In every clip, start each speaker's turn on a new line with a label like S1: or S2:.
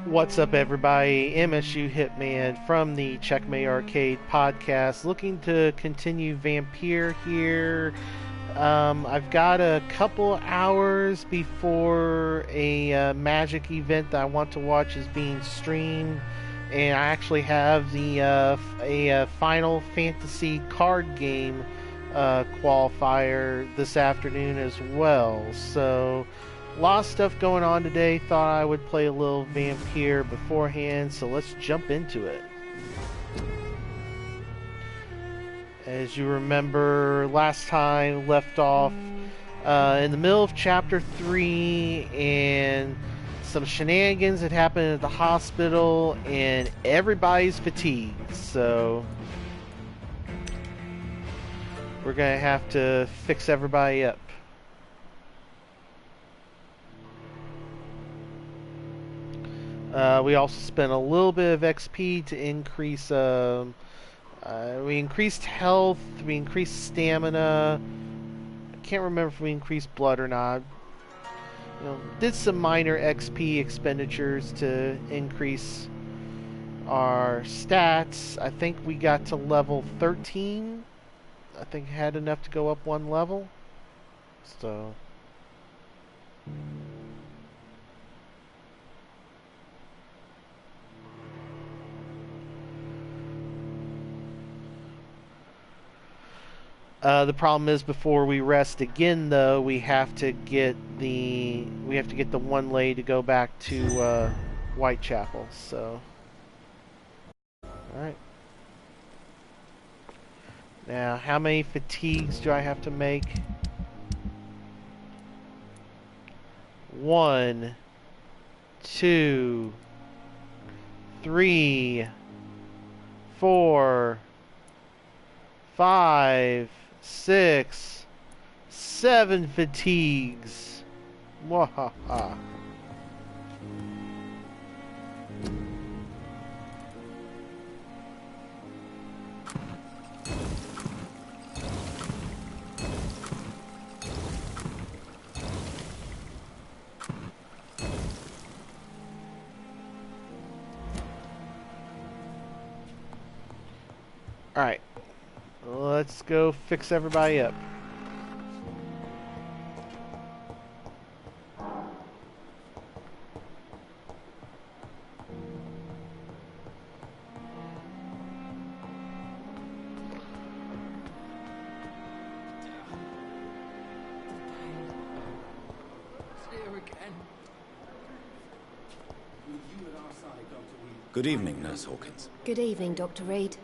S1: What's up, everybody? MSU Hitman from the Checkmate Arcade podcast, looking to continue Vampyr here. I've got a couple hours before a magic event that I want to watch is being streamed, and I actually have a Final Fantasy card game qualifier this afternoon as well. So a lot of stuff going on today. Thought I would play a little Vampyr beforehand, so let's jump into it. As you remember, last time left off in the middle of chapter 3, and some shenanigans had happened at the hospital, and everybody's fatigued, so we're gonna have to fix everybody up. We also spent a little bit of XP to increase. We increased health. We increased stamina. I can't remember if we increased blood or not. Did some minor XP expenditures to increase our stats. I think we got to level 13. I think I had enough to go up one level. So. The problem is, before we rest again, though, we have to get the one lay to go back to Whitechapel. So, all right. Now, how many fatigues do I have to make? 1, 2, 3, 4, 5, 6, 7 fatigues. Mwahaha. Alright. Let's go fix everybody up.
S2: Good evening, Nurse Hawkins.
S3: Good evening, Dr. Reed.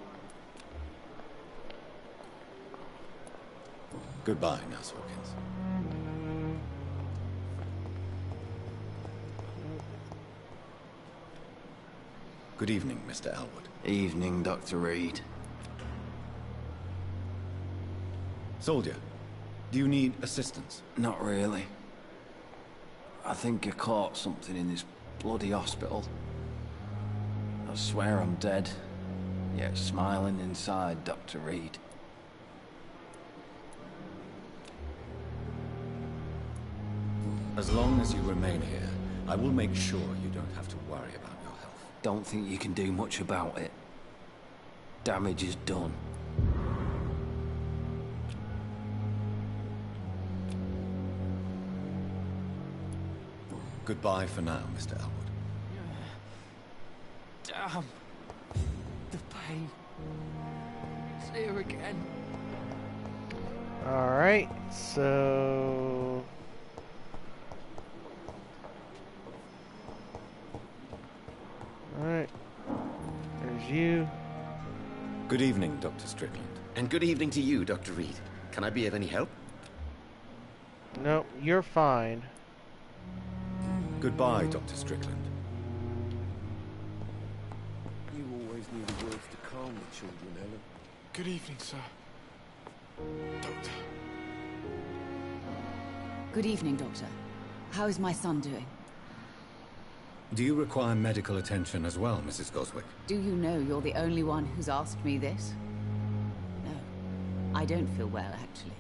S2: Goodbye, Nurse Hawkins. Good evening, Mr. Elwood.
S4: Evening, Dr. Reed.
S2: Soldier, do you need assistance?
S4: Not really. I think I caught something in this bloody hospital. I swear I'm dead, yet smiling inside, Dr. Reed.
S2: As long as you remain here, I will make sure you don't have to worry about your health.
S4: Don't think you can do much about it. Damage is done.
S2: Goodbye for now, Mr. Elwood.
S4: Damn. The pain. It's here again.
S1: Alright, so... Alright. There's you.
S2: Good evening, Dr. Strickland.
S5: And good evening to you, Dr. Reed. Can I be of any help?
S1: No, you're fine.
S2: Goodbye, Dr. Strickland.
S6: You always knew the words to calm the children, Ellen.
S7: Good evening, sir. Doctor.
S8: Good evening, Doctor. How is my son doing?
S2: Do you require medical attention as well, Mrs. Goswick?
S8: Do you know you're the only one who's asked me this? No, I don't feel well, actually.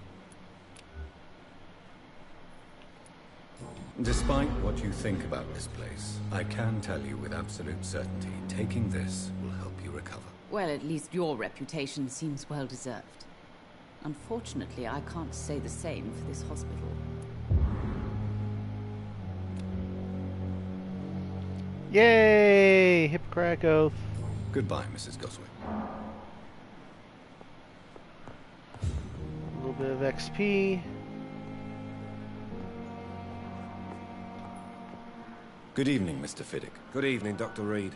S2: Despite what you think about this place, I can tell you with absolute certainty, taking this will help you recover.
S8: Well, at least your reputation seems well deserved. Unfortunately, I can't say the same for this hospital.
S1: Yay! Hippocratic Oath.
S2: Goodbye, Mrs. Goswick.
S1: A little bit of XP.
S2: Good evening, Mr. Fiddick.
S6: Good evening, Dr. Reed.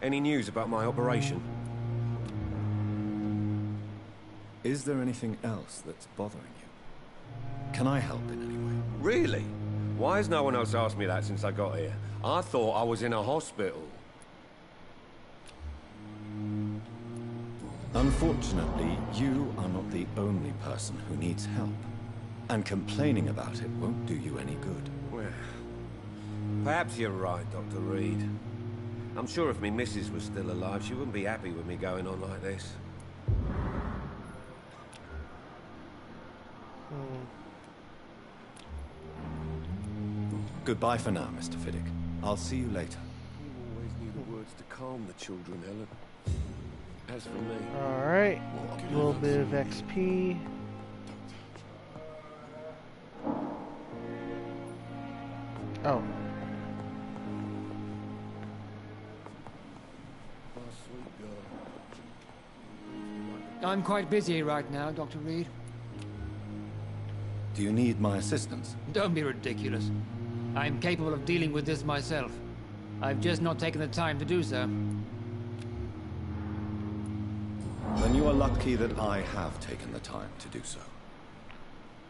S6: Any news about my operation?
S2: Is there anything else that's bothering you? Can I help in any way?
S6: Really? Why has no one else asked me that since I got here? I thought I was in a hospital.
S2: Unfortunately, you are not the only person who needs help. And complaining about it won't do you any good.
S6: Well, perhaps you're right, Dr. Reed. I'm sure if me missus was still alive, she wouldn't be happy with me going on like this.
S2: Goodbye for now, Mr. Fiddick. I'll see you later.
S6: You always knew the words to calm the children, Helen. As for me...
S1: Alright. A little bit of XP. Oh.
S6: My sweet girl.
S3: I'm quite busy right now, Dr. Reed.
S2: Do you need my assistance?
S3: Don't be ridiculous. I'm capable of dealing with this myself. I've just not taken the time to do so.
S2: Then you are lucky that I have taken the time to do so.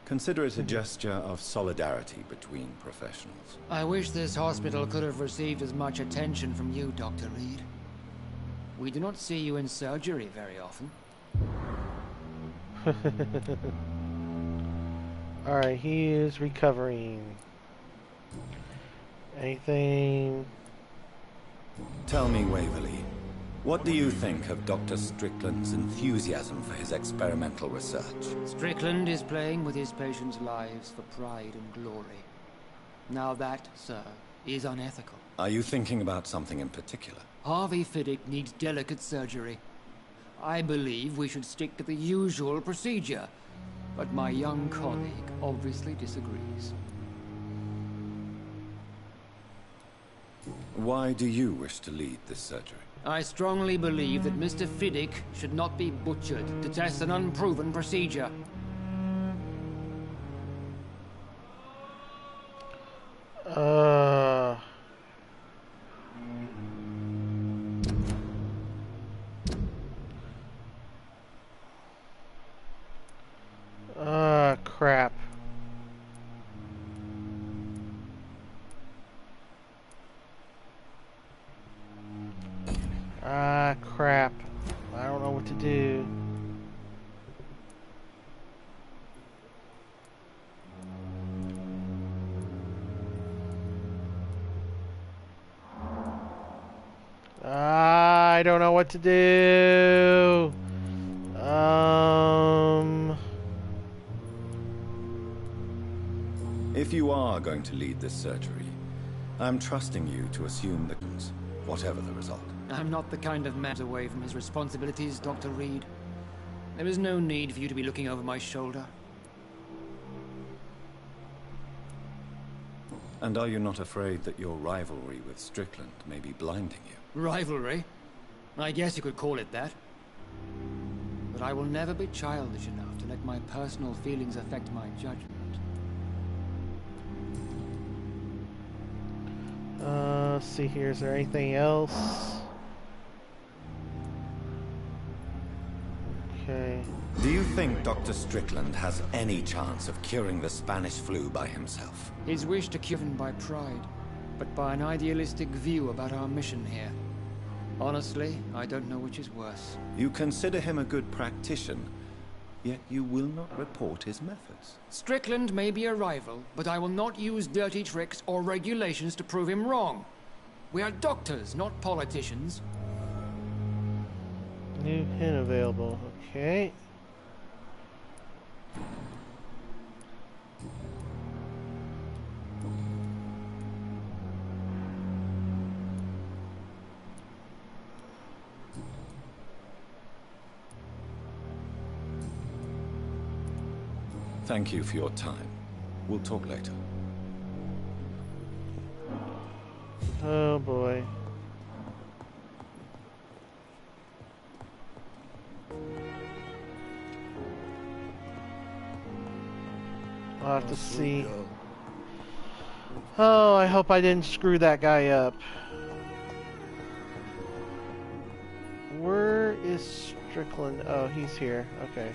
S2: Consider it a gesture of solidarity between professionals.
S3: I wish this hospital could have received as much attention from you, Dr. Reed. We do not see you in surgery very often.
S1: Alright, he is recovering. Anything?
S2: Tell me, Waverly, what do you think of Dr. Strickland's enthusiasm for his experimental research?
S3: Strickland is playing with his patients' lives for pride and glory. Now that, sir, is unethical.
S2: Are you thinking about something in particular?
S3: Harvey Fiddick needs delicate surgery. I believe we should stick to the usual procedure, but my young colleague obviously disagrees.
S2: Why do you wish to lead this surgery?
S3: I strongly believe that Mr. Fiddick should not be butchered to test an unproven procedure.
S1: Crap. Crap. I don't know what to do. I don't know what to do.
S2: If you are going to lead this surgery, I'm trusting you to assume the whatever the result.
S3: I'm not the kind of man away from his responsibilities, Dr. Reed. There is no need for you to be looking over my shoulder.
S2: And are you not afraid that your rivalry with Strickland may be blinding you?
S3: Rivalry? I guess you could call it that. But I will never be childish enough to let my personal feelings affect my judgment.
S1: Let's see here. Is there anything else? Okay.
S2: Do you think Dr. Strickland has any chance of curing the Spanish flu by himself?
S3: His wish to cure him by pride, but by an idealistic view about our mission here. Honestly, I don't know which is worse.
S2: You consider him a good practitioner, yet you will not report his methods.
S3: Strickland may be a rival, but I will not use dirty tricks or regulations to prove him wrong. We are doctors, not politicians.
S1: New pin available. Okay.
S2: Thank you for your time. We'll talk later.
S1: Oh boy. I'll have to see. Oh, I hope I didn't screw that guy up. Where is Strickland? Oh, he's here. Okay.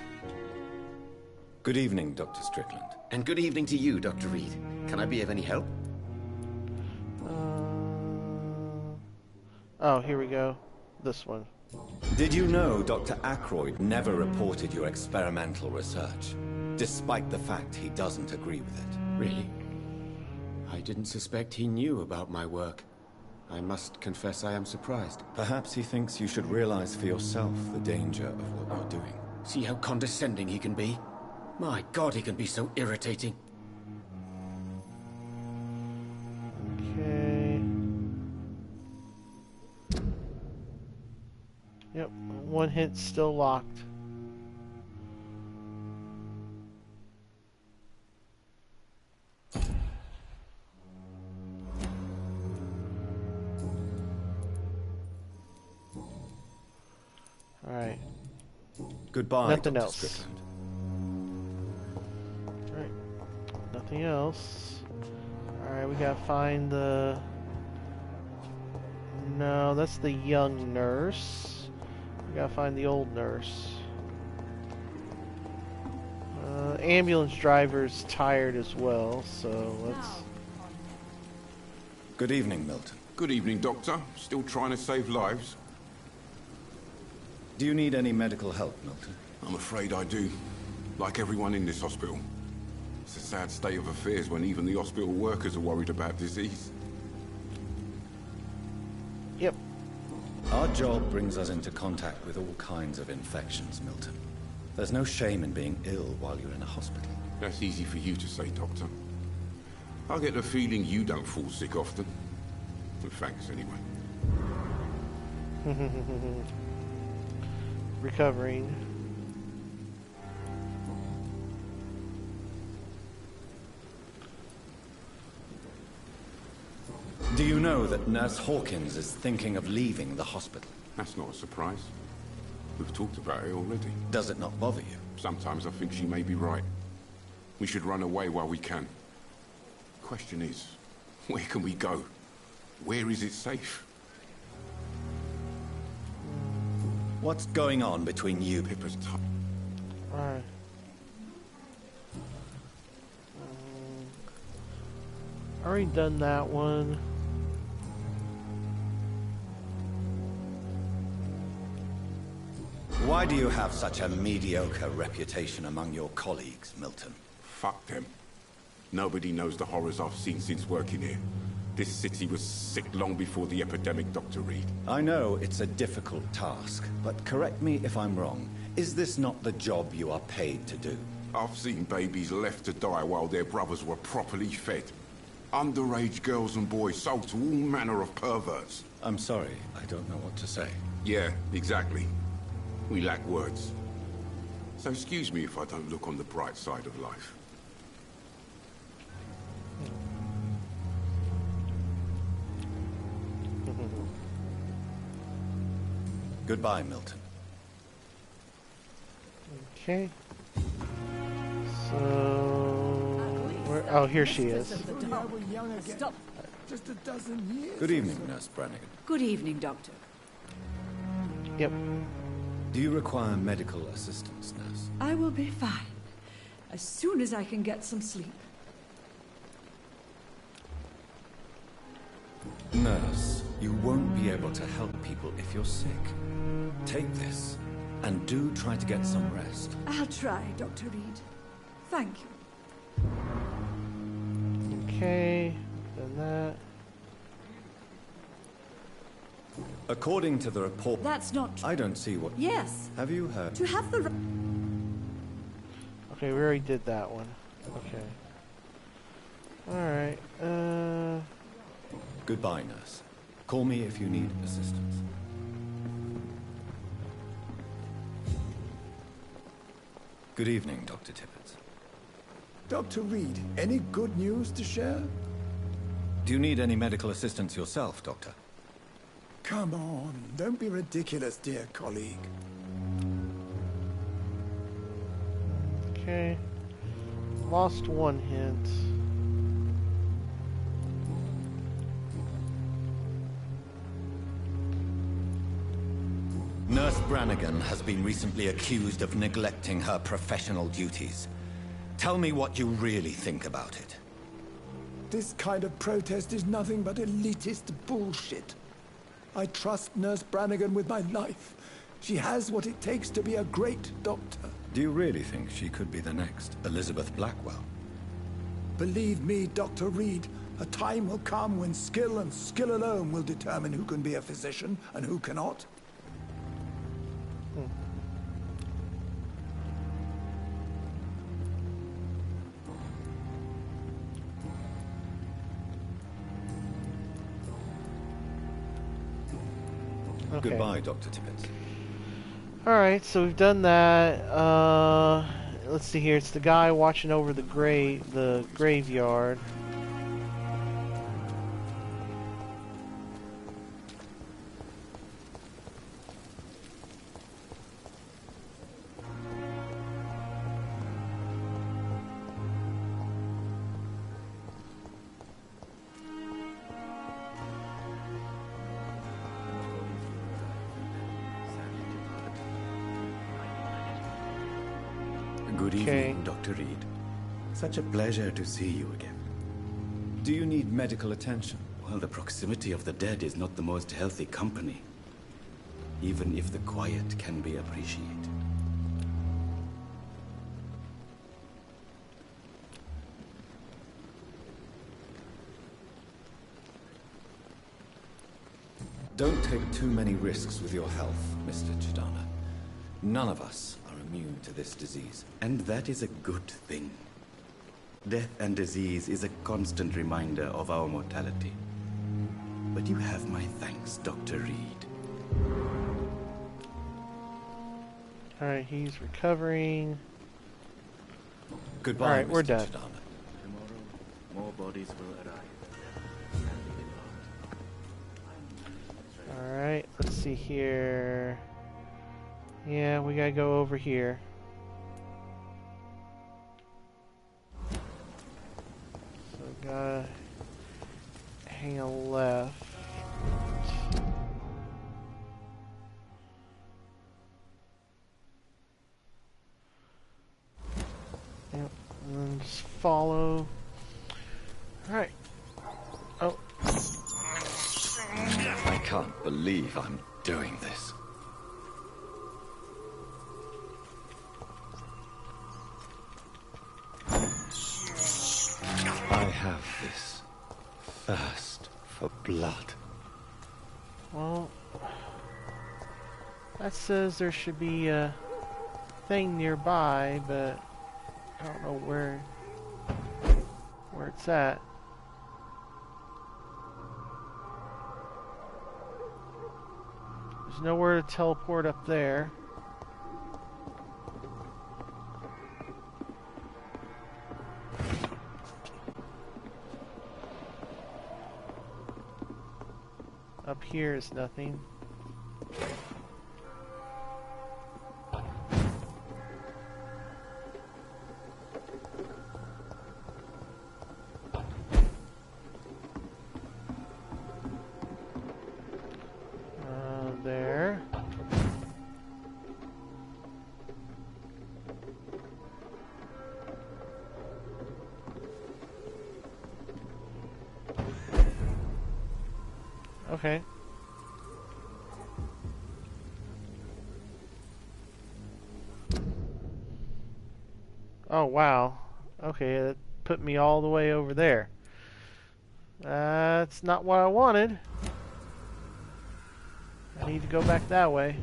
S2: Good evening, Dr. Strickland.
S5: And good evening to you, Dr. Reed. Can I be of any help?
S1: Oh, here we go. This one.
S2: Did you know Dr. Ackroyd never reported your experimental research, despite the fact he doesn't agree with it?
S5: Really? I didn't suspect he knew about my work. I must confess I am surprised.
S2: Perhaps he thinks you should realize for yourself the danger of what you're doing.
S5: See how condescending he can be? My God, he can be so irritating.
S1: Okay. Yep, one hit still locked. Alright.
S2: Goodbye,
S1: Nothing
S2: Dr.
S1: else.
S2: Strickland.
S1: Alright. Nothing else. Alright, we gotta find the... No, that's the young nurse. We gotta find the old nurse. Ambulance driver's tired as well, so let's...
S2: Good evening, Milton.
S9: Good evening, Doctor. Still trying to save lives?
S2: Do you need any medical help, Milton?
S9: I'm afraid I do. Like everyone in this hospital. It's a sad state of affairs when even the hospital workers are worried about disease.
S1: Yep.
S2: Our job brings us into contact with all kinds of infections, Milton. There's no shame in being ill while you're in a hospital.
S9: That's easy for you to say, Doctor. I get the feeling you don't fall sick often. Well, thanks, anyway.
S1: Recovering.
S2: Do you know that Nurse Hawkins is thinking of leaving the hospital?
S9: That's not a surprise. We've talked about it already.
S2: Does it not bother you?
S9: Sometimes I think she may be right. We should run away while we can. Question is, where can we go? Where is it safe?
S2: What's going on between you?
S9: Pippa's tough.
S1: Alright. Already done that one.
S2: Why do you have such a mediocre reputation among your colleagues, Milton?
S9: Fuck them. Nobody knows the horrors I've seen since working here. This city was sick long before the epidemic, Dr. Reed.
S2: I know it's a difficult task, but correct me if I'm wrong. Is this not the job you are paid to do?
S9: I've seen babies left to die while their brothers were properly fed. Underage girls and boys sold to all manner of perverts.
S2: I'm sorry, I don't know what to say.
S9: Yeah, exactly. We lack words. So excuse me if I don't look on the bright side of life.
S2: Goodbye, Milton.
S1: Okay. So... Where, oh, here she is.
S10: Stop. Just a dozen years.
S2: Good evening, Nurse Brannigan.
S8: Good evening, Doctor.
S1: Yep.
S2: Do you require medical assistance, nurse?
S10: I will be fine. As soon as I can get some sleep.
S2: Nurse, you won't be able to help people if you're sick. Take this, and do try to get some rest.
S10: I'll try, Dr. Reed. Thank you.
S1: Okay. Done that.
S2: According to the report...
S10: That's not true.
S2: I don't see what...
S10: Yes.
S2: Have you heard?
S10: To have the...
S1: Okay, we already did that one. Okay. Alright,
S2: Goodbye, nurse. Call me if you need assistance. Good evening, Dr. Tippett.
S11: Dr. Reed, any good news to share?
S2: Do you need any medical assistance yourself, Doctor?
S11: Come on, don't be ridiculous, dear colleague.
S1: Okay. Lost one hint.
S2: Nurse Brannigan has been recently accused of neglecting her professional duties. Tell me what you really think about it.
S11: This kind of protest is nothing but elitist bullshit. I trust Nurse Brannigan with my life. She has what it takes to be a great doctor.
S2: Do you really think she could be the next Elizabeth Blackwell?
S11: Believe me, Dr. Reed, a time will come when skill and skill alone will determine who can be a physician and who cannot.
S1: Okay.
S2: Goodbye, Dr. Tippett.
S1: Alright, so we've done that. Let's see here. It's the guy watching over the graveyard.
S5: Good
S1: Okay.
S5: evening, Dr. Reed. Such a pleasure to see you again.
S2: Do you need medical attention?
S5: Well, the proximity of the dead is not the most healthy company, even if the quiet can be appreciated.
S2: Don't take too many risks with your health, Mr. Chidana. None of us are immune to this disease.
S5: And that is a good thing. Death and disease is a constant reminder of our mortality. But you have my thanks, Dr. Reed.
S1: Alright, he's recovering.
S2: Goodbye,
S1: Alright, we're
S2: Mr.
S1: done.
S2: Chidana.
S5: Tomorrow, more bodies will arrive.
S1: Alright, let's see here. Yeah, we gotta go over here. So gotta hang a left. Yep, and then just follow. Alright. Oh.
S2: I can't believe I'm doing this. I have this thirst for blood.
S1: Well, that says there should be a thing nearby, but I don't know where it's at. There's nowhere to teleport up there. Up here is nothing. There. Okay. Oh, wow. Okay, that put me all the way over there. That's not what I wanted. I need to go back that way.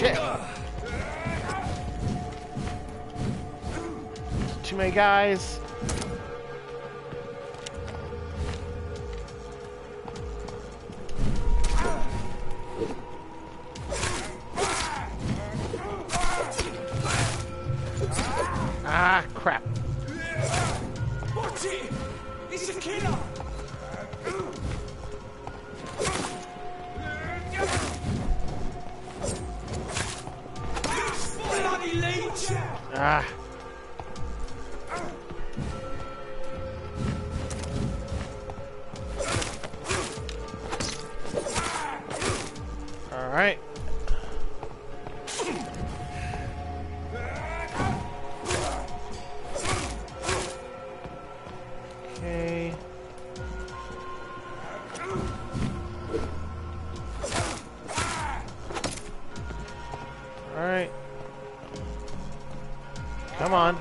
S1: shit. Too many guys. Ah, crap.
S12: Watch it! It's a killer! Bloody leech!
S1: Ah. All right. Okay. All right. Come on.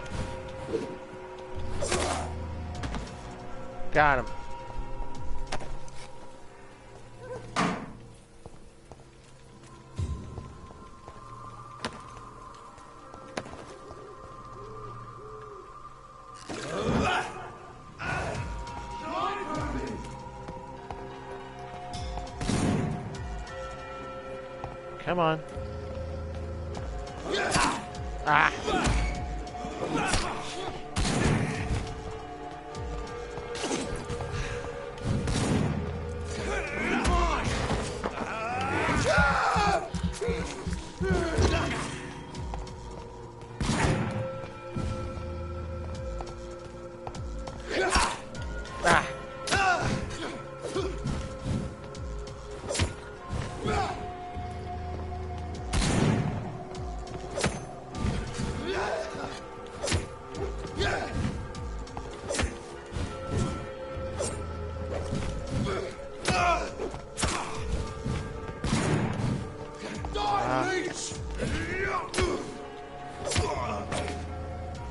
S1: Got him. Come on. Ah.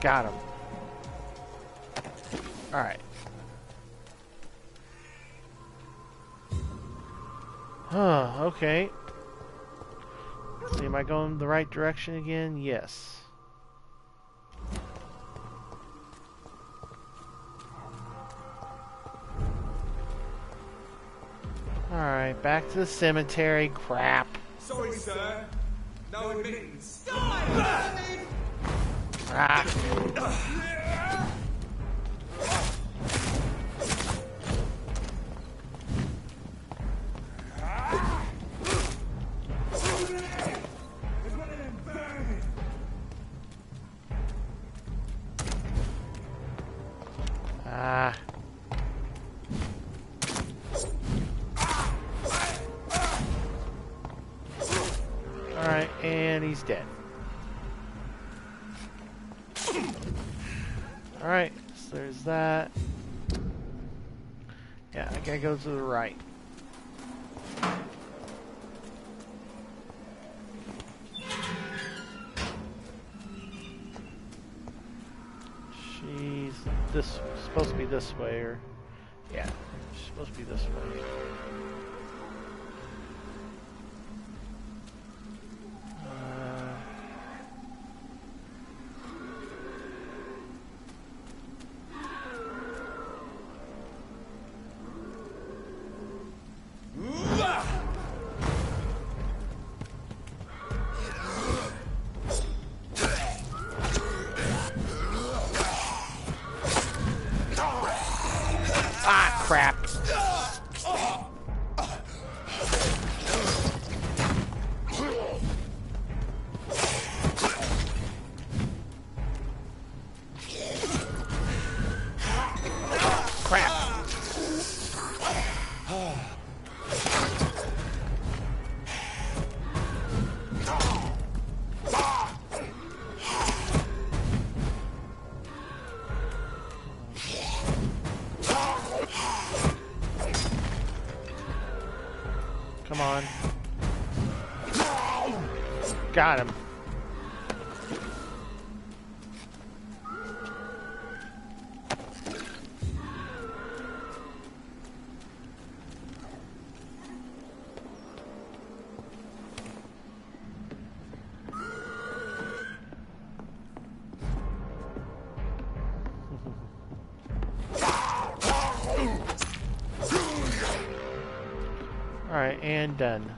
S1: Got him. All right. Okay. Let's see, am I going the right direction again? Yes. Alright, back to the cemetery. Crap.
S12: Sorry, sir. No admittance.
S1: Ah. Ah. Alright, and he's dead. Alright, so there's that. Yeah, I gotta go to the right. She's supposed to be this way, or yeah, she's supposed to be this way. Ah, crap. Crap. Come on. Got him. Alright, and done.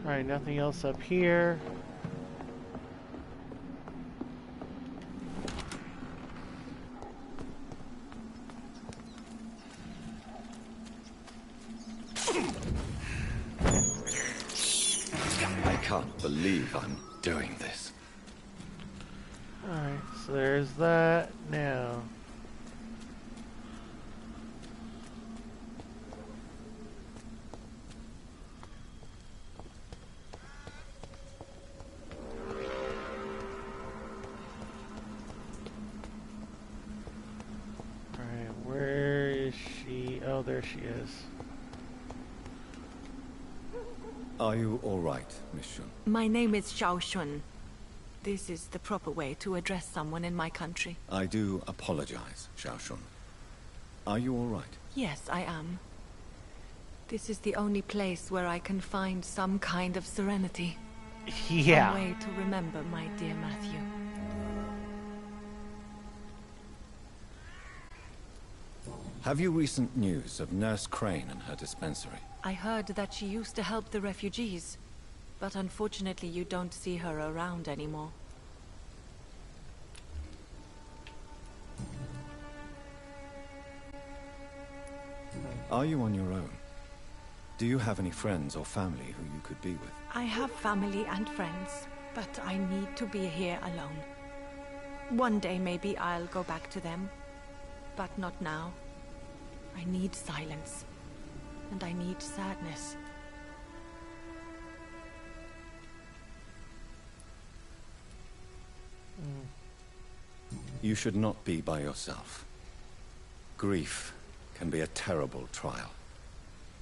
S1: Alright, nothing else up here.
S2: I can't believe I'm doing this.
S1: Alright, so there's that now. Alright, where is she? Oh, there she is.
S2: Are you all right, Miss Shun?
S13: My name is Xiao Shun. This is the proper way to address someone in my country.
S2: I do apologize, Xiao Shun. Are you all right?
S13: Yes, I am. This is the only place where I can find some kind of serenity.
S1: Yeah.
S13: Some way to remember my dear Matthew.
S2: Have you recent news of Nurse Crane and her dispensary?
S13: I heard that she used to help the refugees, but unfortunately you don't see her around anymore.
S2: Are you on your own? Do you have any friends or family who you could be with?
S13: I have family and friends, but I need to be here alone. One day maybe I'll go back to them, but not now. I need silence, and I need sadness.
S2: You should not be by yourself. Grief can be a terrible trial,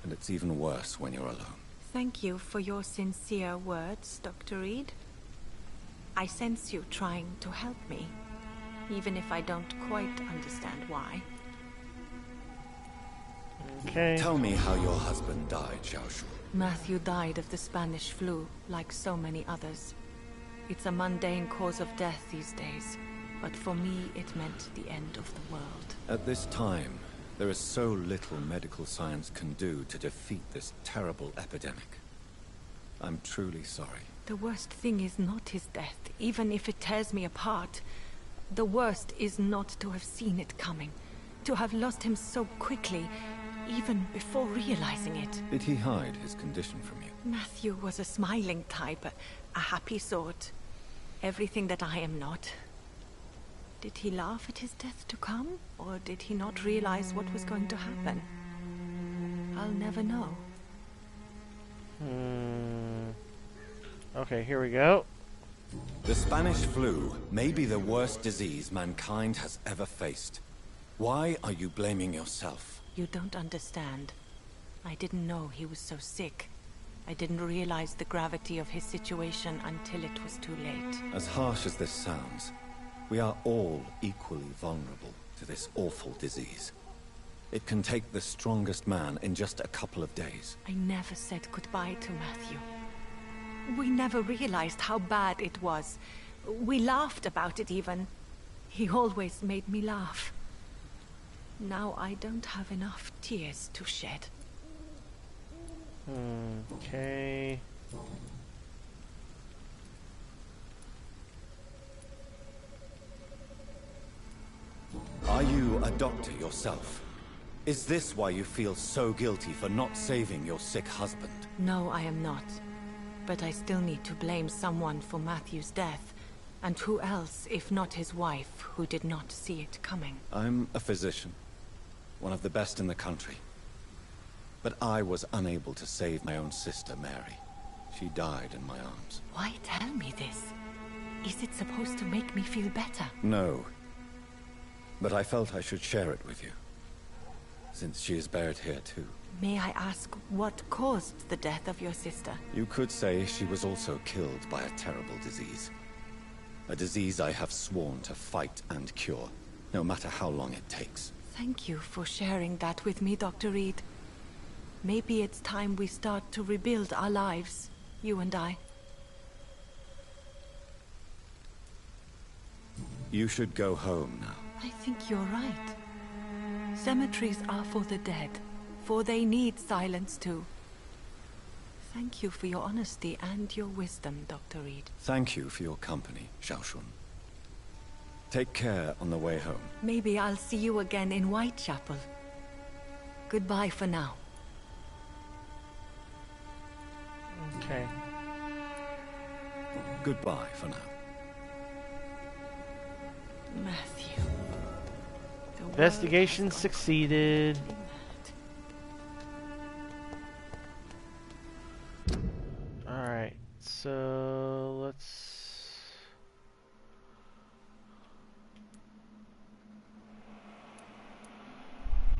S2: and it's even worse when you're alone.
S13: Thank you for your sincere words, Dr. Reed. I sense you trying to help me, even if I don't quite understand why.
S1: Okay.
S2: Tell me how your husband died, Xiao Shu.
S13: Matthew died of the Spanish flu, like so many others. It's a mundane cause of death these days, but for me it meant the end of the world.
S2: At this time, there is so little medical science can do to defeat this terrible epidemic. I'm truly sorry.
S13: The worst thing is not his death, even if it tears me apart. The worst is not to have seen it coming, to have lost him so quickly, even before realizing it.
S2: Did he hide his condition from you?
S13: Matthew was a smiling type, a happy sort. Everything that I am not. Did he laugh at his death to come, or did he not realize what was going to happen? I'll never know.
S1: Okay, here we go.
S2: The Spanish flu may be the worst disease mankind has ever faced. Why are you blaming yourself?
S13: You don't understand. I didn't know he was so sick. I didn't realize the gravity of his situation until it was too late.
S2: As harsh as this sounds, we are all equally vulnerable to this awful disease. It can take the strongest man in just a couple of days.
S13: I never said goodbye to Matthew. We never realized how bad it was. We laughed about it even. He always made me laugh. Now I don't have enough tears to shed.
S1: Okay.
S2: Are you a doctor yourself? Is this why you feel so guilty for not saving your sick husband?
S13: No, I am not. But I still need to blame someone for Matthew's death. And who else, if not his wife, who did not see it coming?
S2: I'm a physician. One of the best in the country. But I was unable to save my own sister, Mary. She died in my arms.
S13: Why tell me this? Is it supposed to make me feel better?
S2: No. But I felt I should share it with you. Since she is buried here too.
S13: May I ask what caused the death of your sister?
S2: You could say she was also killed by a terrible disease. A disease I have sworn to fight and cure, no matter how long it takes.
S13: Thank you for sharing that with me, Dr. Reed. Maybe it's time we start to rebuild our lives, you and I.
S2: You should go home now.
S13: I think you're right. Cemeteries are for the dead, for they need silence too. Thank you for your honesty and your wisdom, Dr. Reed.
S2: Thank you for your company, Xiaoshun. Take care on the way home.
S13: Maybe I'll see you again in Whitechapel. Goodbye for now.
S1: Okay.
S2: Goodbye for now.
S13: Matthew.
S1: Investigation succeeded. Alright, so let's...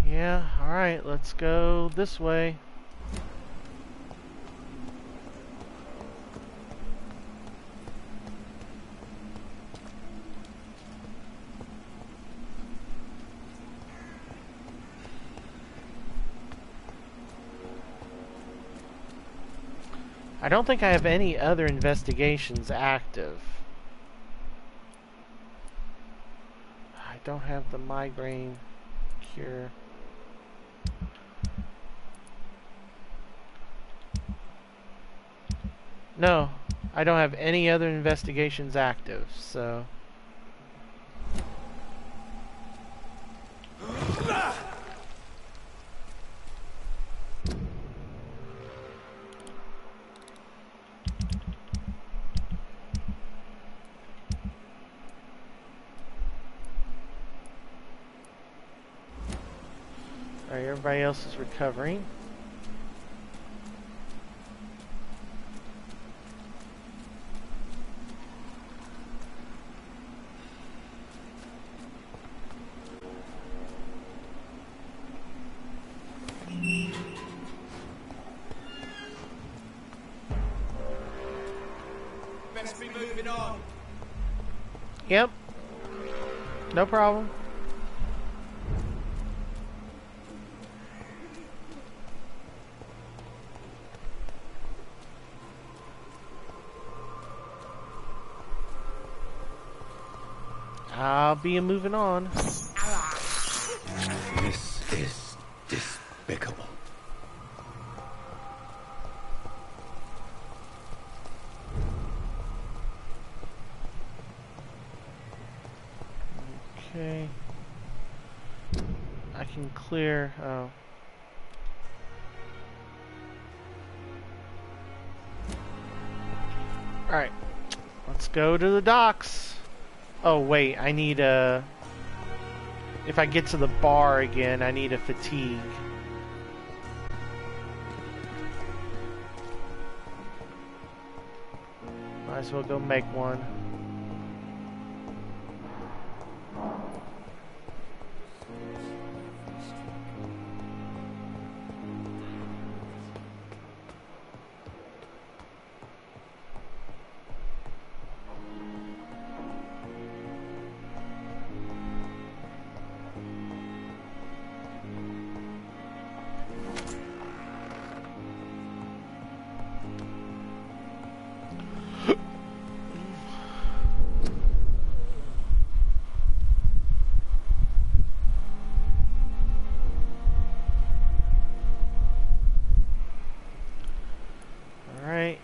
S1: Yeah, alright, let's go this way. I don't think I have any other investigations active. I don't have the migraine cure. No, I don't have any other investigations active, so... Alright, everybody else is recovering.
S12: Best be moving on.
S1: Yep. No problem. I'll be moving on.
S2: This is despicable.
S1: Okay. I can clear. Oh. Alright. Let's go to the docks. Oh, wait. I need a... If I get to the bar again, I need a fatigue. Might as well go make one.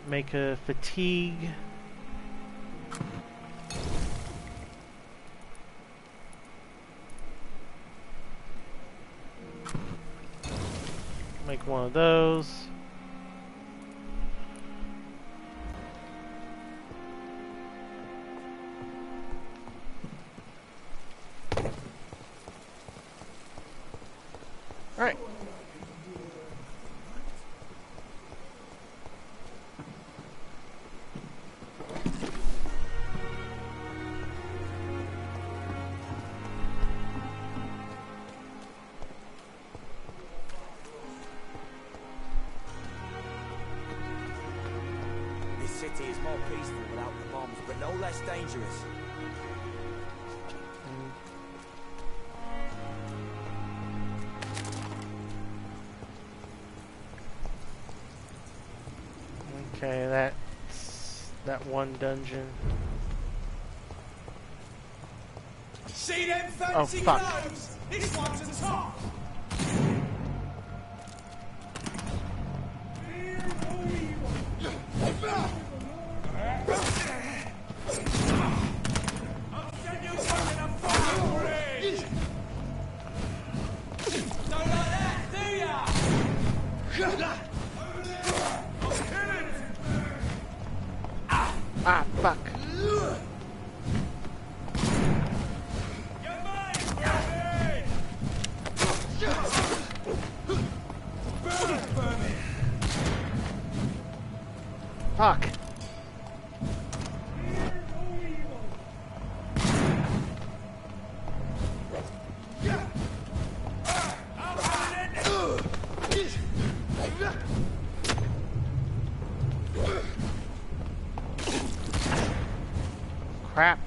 S1: Make a fatigue. Make one of those. All right.
S12: City is more peaceful without the bombs, but no less dangerous.
S1: Okay, that's that one dungeon.
S12: See them fancy clothes? This one's a top.
S1: Ah, fuck. Fuck. Crap.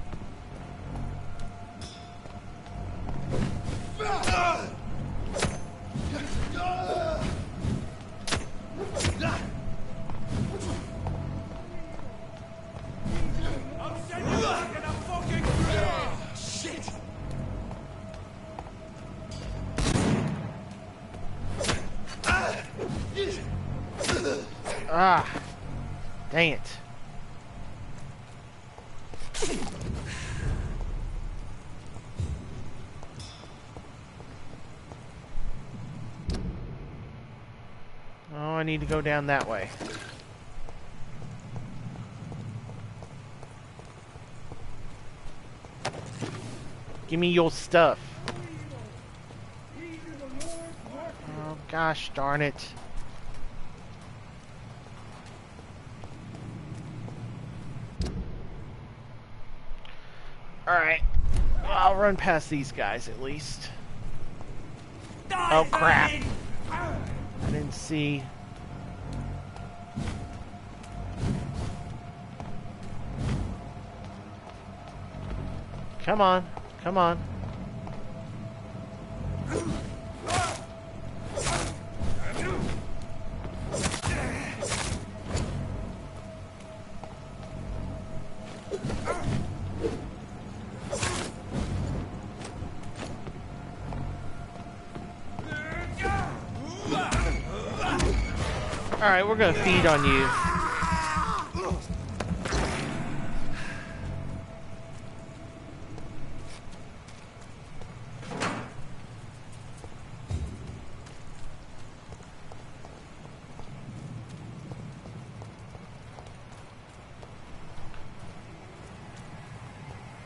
S1: Ah, dang it. Oh, I need to go down that way. Give me your stuff. Oh, gosh darn it. Alright. I'll run past these guys at least. Oh, crap. I didn't see. Come on. Come on. Alright, we're gonna feed on you.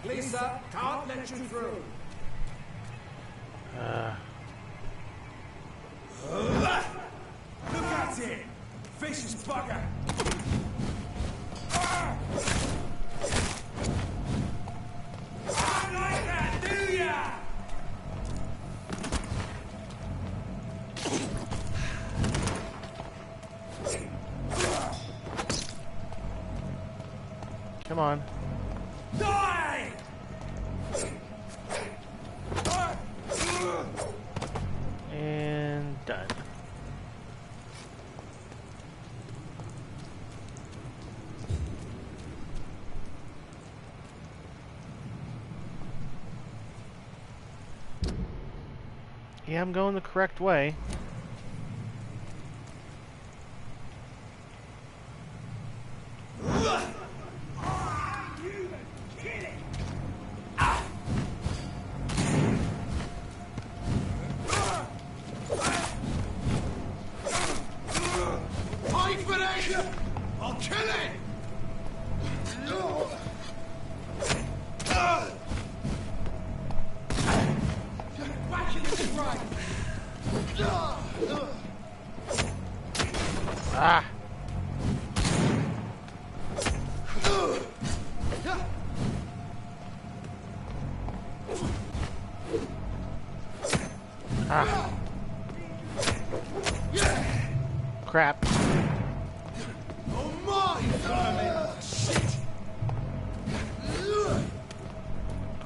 S12: Lisa, can't let you through. Look at it! Vicious bugger! Not like that, do ya?
S1: Come on.
S12: Die!
S1: And done. Yeah, I'm going the correct way.
S12: I'll kill it! Back in the right!
S1: Ah! Ah! Crap.
S12: Oh my! Shit!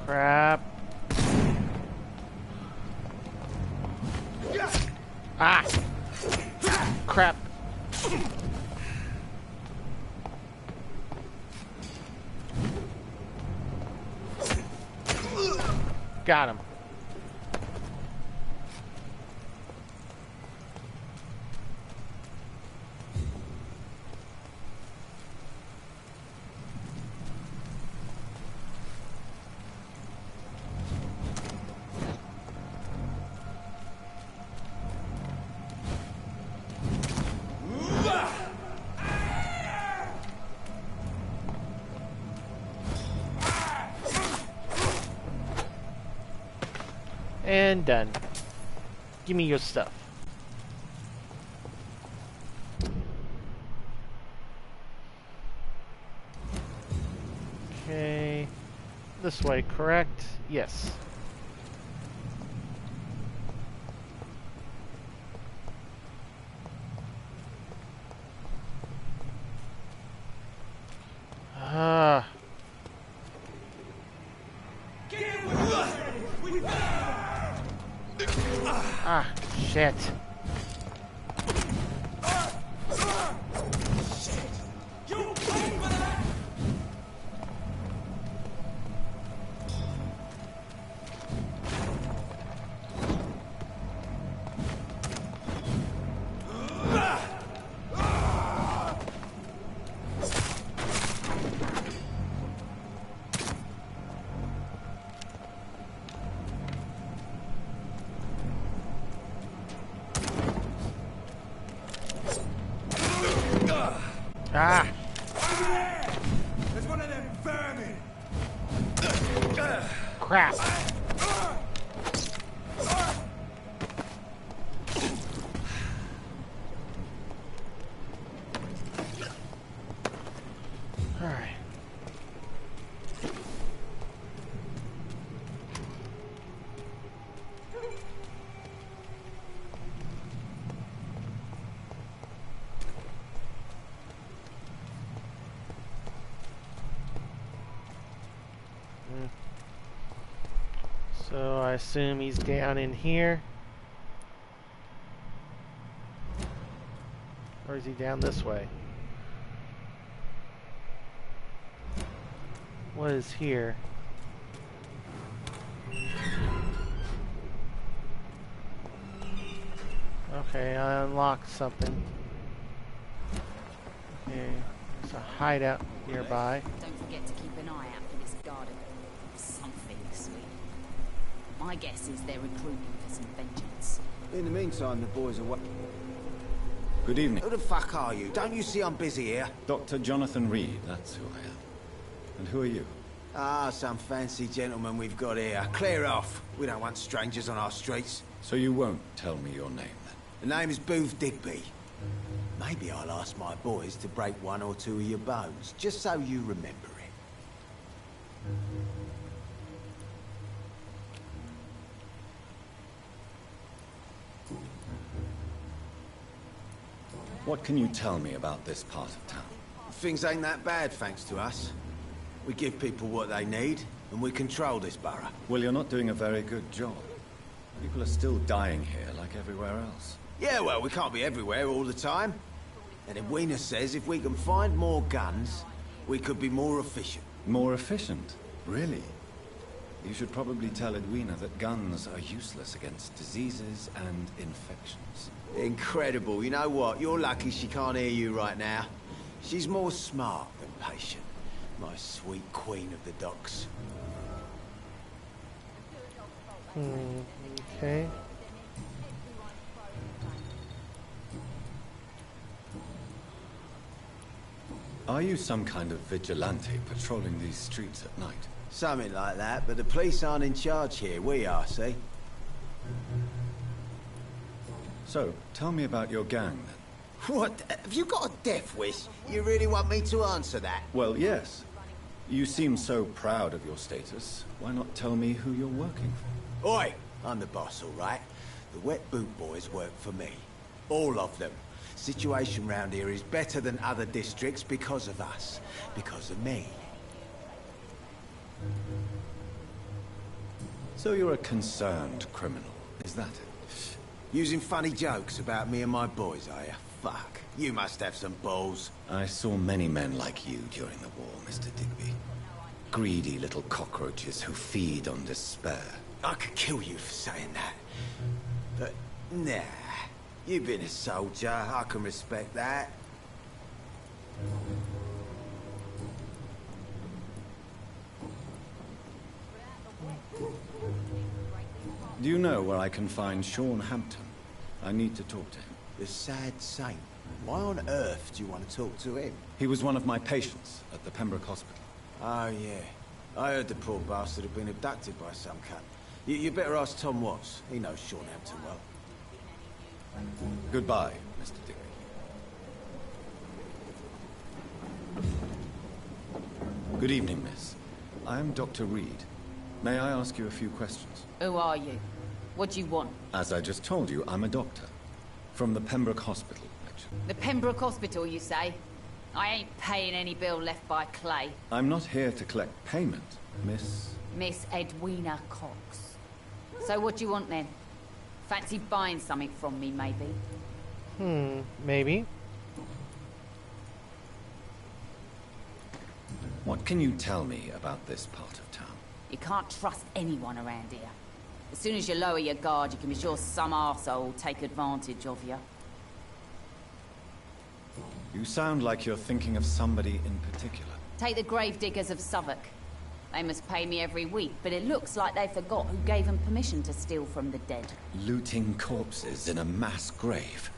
S1: Crap. Ah! Crap. Got him. And done. Give me your stuff. Okay. This way, correct? Yes. Ah. Ah, shit. Ah!
S12: There's one of them vermin!
S1: Crap! Alright. So I assume he's down in here. Or is he down this way? What is here? Okay, I unlocked something. Okay, there's a hideout nearby.
S8: Don't forget to keep an eye out for this garden. Something sweet. My guess is they're recruiting for some vengeance.
S14: In the meantime, the boys are what?
S2: Good evening.
S14: Who the fuck are you? Don't you see I'm busy here?
S2: Dr. Jonathan Reed, that's who I am. And who are you?
S14: Ah, some fancy gentleman we've got here. Clear off. We don't want strangers on our streets.
S2: So you won't tell me your name, then?
S14: The name is Booth Digby. Maybe I'll ask my boys to break one or two of your bones, just so you remember it.
S2: What can you tell me about this part of town?
S14: Things ain't that bad, thanks to us. We give people what they need, and we control this borough.
S2: Well, you're not doing a very good job. People are still dying here like everywhere else.
S14: Yeah, well, we can't be everywhere all the time. And Edwina says if we can find more guns, we could be more efficient.
S2: More efficient? Really? You should probably tell Edwina that guns are useless against diseases and infections.
S14: Incredible. You know what? You're lucky she can't hear you right now. She's more smart than patient. My sweet queen of the docks.
S1: Okay.
S2: Are you some kind of vigilante patrolling these streets at night?
S14: Something like that, but the police aren't in charge here. We are, see?
S2: So, tell me about your gang, then.
S14: What? Have you got a death wish? You really want me to answer that?
S2: Well, yes. You seem so proud of your status. Why not tell me who you're working for?
S14: Oi! I'm the boss, all right? The Wet Boot Boys work for me. All of them. Situation round here is better than other districts because of us. Because of me.
S2: So you're a concerned criminal, is that it?
S14: Using funny jokes about me and my boys, are you? Fuck. You must have some balls.
S2: I saw many men like you during the war, Mr. Digby. Greedy little cockroaches who feed on despair.
S14: I could kill you for saying that. But, nah. You've been a soldier. I can respect that.
S2: Do you know where I can find Sean Hampton? I need to talk to him.
S14: The sad saint. Why on earth do you want to talk to him?
S2: He was one of my patients at the Pembroke Hospital.
S14: Oh, yeah. I heard the poor bastard had been abducted by some cunt. You better ask Tom Watts. He knows Sean Hampton well.
S2: Goodbye, Mr. Digby. Good evening, miss. I am Dr. Reed. May I ask you a few questions?
S8: Who are you? What do you want?
S2: As I just told you, I'm a doctor. From the Pembroke Hospital, actually.
S8: The Pembroke Hospital, you say? I ain't paying any bill left by Clay.
S2: I'm not here to collect payment, miss.
S8: Miss Edwina Cox. So what do you want then? Fancy buying something from me, maybe?
S1: Maybe.
S2: What can you tell me about this part of town?
S8: You can't trust anyone around here. As soon as you lower your guard, you can be sure some arsehole will take advantage of you.
S2: You sound like you're thinking of somebody in particular.
S8: Take the gravediggers of Southwark. They must pay me every week, but it looks like they forgot who gave them permission to steal from the dead.
S2: Looting corpses in a mass grave.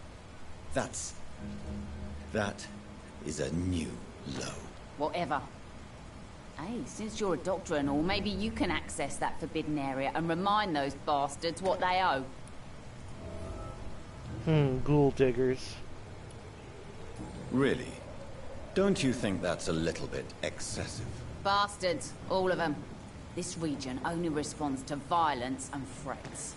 S2: That is a new low.
S8: Whatever. Hey, since you're a doctor and all, maybe you can access that forbidden area and remind those bastards what they owe.
S1: Ghoul diggers.
S2: Really? Don't you think that's a little bit excessive?
S8: Bastards, all of them. This region only responds to violence and threats.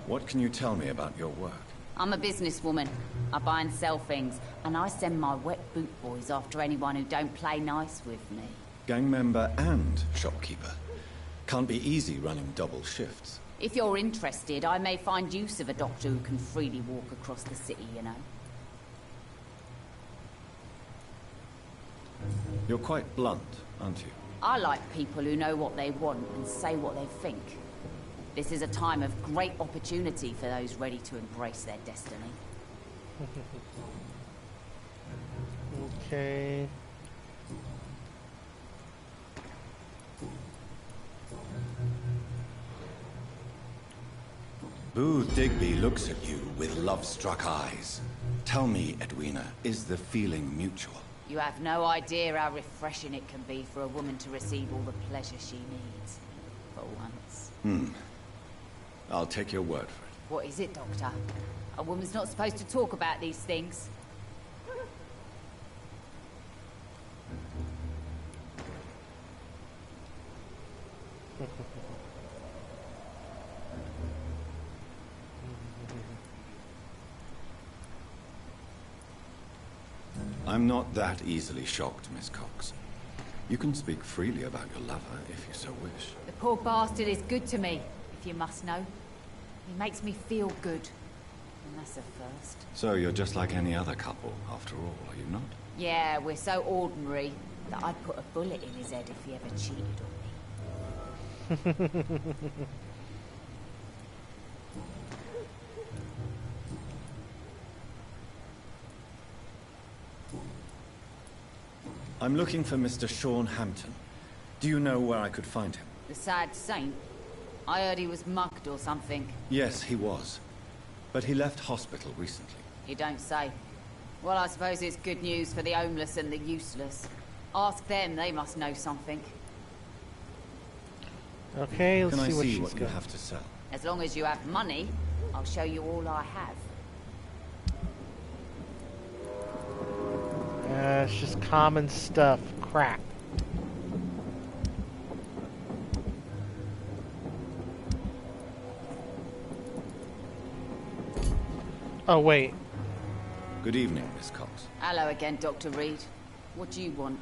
S2: What can you tell me about your work?
S8: I'm a businesswoman. I buy and sell things, and I send my wet boot boys after anyone who don't play nice with me.
S2: Gang member and shopkeeper. Can't be easy running double shifts.
S8: If you're interested, I may find use of a doctor who can freely walk across the city, you know.
S2: You're quite blunt, aren't you?
S8: I like people who know what they want and say what they think. This is a time of great opportunity for those ready to embrace their destiny.
S1: Okay.
S2: Booth Digby looks at you with love-struck eyes. Tell me, Edwina, is the feeling mutual?
S8: You have no idea how refreshing it can be for a woman to receive all the pleasure she needs. For once.
S2: I'll take your word for it.
S8: What is it, Doctor? A woman's not supposed to talk about these things.
S2: I'm not that easily shocked, Miss Cox. You can speak freely about your lover if you so wish.
S8: The poor bastard is good to me, if you must know. He makes me feel good. And that's a first.
S2: So you're just like any other couple, after all, are you not?
S8: Yeah, we're so ordinary that I'd put a bullet in his head if he ever cheated on me.
S2: I'm looking for Mr. Sean Hampton. Do you know where I could find him?
S8: The sad saint? I heard he was mugged or something.
S2: Yes, he was. But he left hospital recently.
S8: You don't say. Well, I suppose it's good news for the homeless and the useless. Ask them, they must know something.
S1: Okay, let's see what she's
S2: what
S1: got.
S2: you have to sell?
S8: As long as you have money, I'll show you all I have.
S1: It's just common stuff. Crap. Oh, wait.
S2: Good evening, Miss Cox.
S8: Hello again, Dr. Reed. What do you want?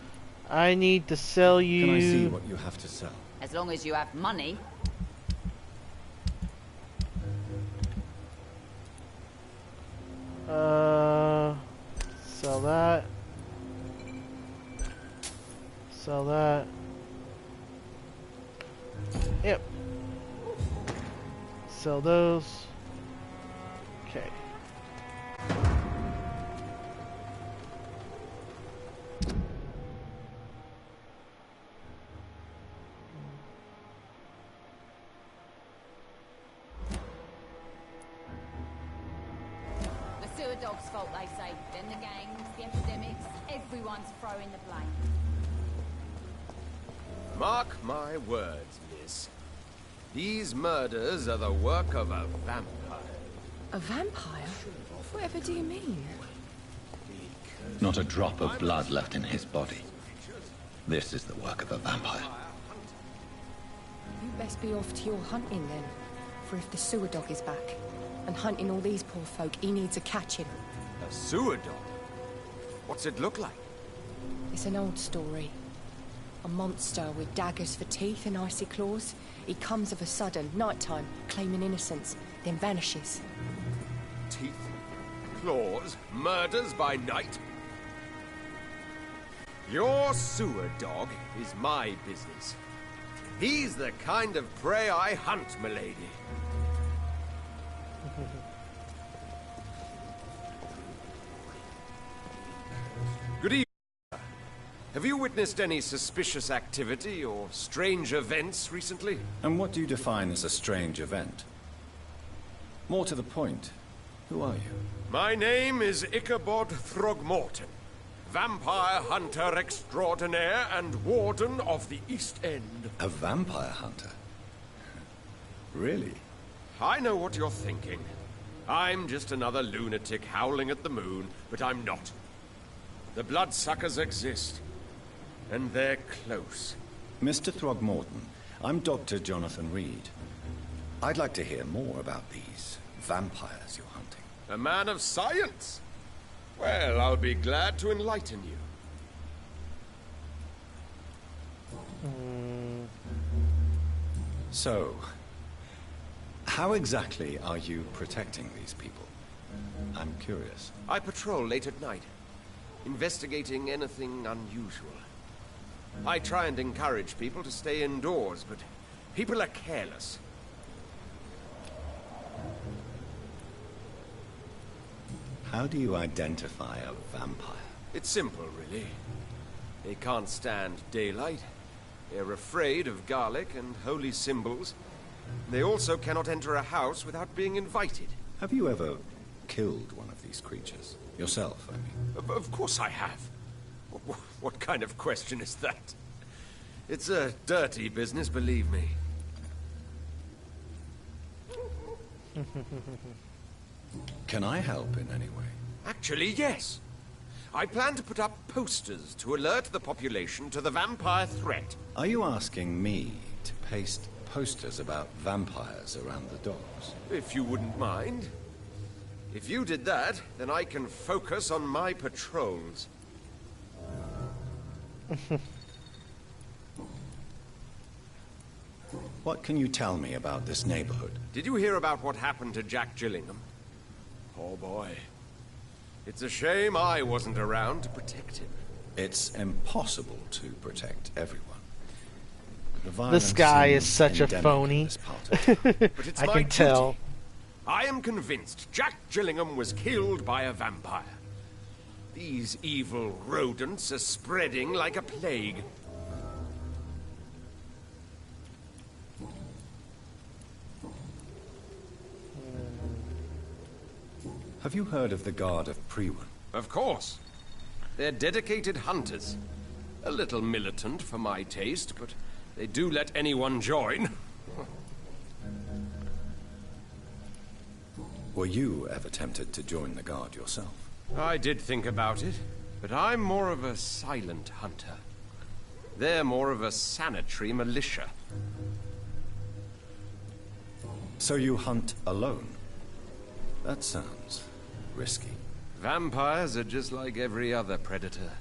S1: I need to sell you...
S2: Can I see what you have to sell?
S8: As long as you have money.
S1: Sell that. Sell that. Yep. Sell those. Okay.
S8: The sewer dog's fault, they say. Then the gangs, the epidemics, everyone's throwing the blame.
S6: Mark my words, miss. These murders are the work of a vampire.
S15: A vampire? Whatever do you mean?
S16: Not a drop of blood left in his body. This is the work of a vampire.
S15: You best be off to your hunting then. For if the sewer dog is back, and hunting all these poor folk, he needs a catching.
S6: A sewer dog? What's it look like?
S15: It's an old story. A monster with daggers for teeth and icy claws. He comes of a sudden, nighttime, claiming innocence, then vanishes.
S6: Teeth, claws, murders by night? Your sewer dog is my business. He's the kind of prey I hunt, milady. Good evening. Have you witnessed any suspicious activity or strange events recently?
S2: And what do you define as a strange event? More to the point, who are you?
S6: My name is Ichabod Throgmorton, vampire hunter extraordinaire and warden of the East End.
S2: A vampire hunter? Really?
S6: I know what you're thinking. I'm just another lunatic howling at the moon, but I'm not. The bloodsuckers exist, and they're close.
S2: Mr. Throgmorton, I'm Dr. Jonathan Reed. I'd like to hear more about these vampires you're hunting.
S6: A man of science? Well, I'll be glad to enlighten you.
S2: So, how exactly are you protecting these people? I'm curious.
S6: I patrol late at night, investigating anything unusual. I try and encourage people to stay indoors, but people are careless.
S2: How do you identify a vampire?
S6: It's simple, really. They can't stand daylight. They're afraid of garlic and holy symbols. They also cannot enter a house without being invited.
S2: Have you ever killed one of these creatures? Yourself, I mean.
S6: Of course I have. What kind of question is that? It's a dirty business, believe me.
S2: Can I help in any way?
S6: Actually, yes. I plan to put up posters to alert the population to the vampire threat.
S2: Are you asking me to paste posters about vampires around the docks?
S6: If you wouldn't mind. If you did that, then I can focus on my patrols.
S2: What can you tell me about this neighborhood?
S6: Did you hear about what happened to Jack Gillingham? Oh boy. It's a shame I wasn't around to protect him.
S2: It's impossible to protect everyone.
S1: This guy is such a phony.
S6: But it's
S1: I
S6: my
S1: can tell.
S6: duty. I am convinced Jack Gillingham was killed by a vampire. These evil rodents are spreading like a plague.
S2: Have you heard of the Guard of Priwen?
S6: Of course. They're dedicated hunters. A little militant for my taste, but they do let anyone join.
S2: Were you ever tempted to join the Guard yourself?
S6: I did think about it, but I'm more of a silent hunter. They're more of a sanitary militia.
S2: So you hunt alone? That sounds risky.
S6: Vampires are just like every other predator.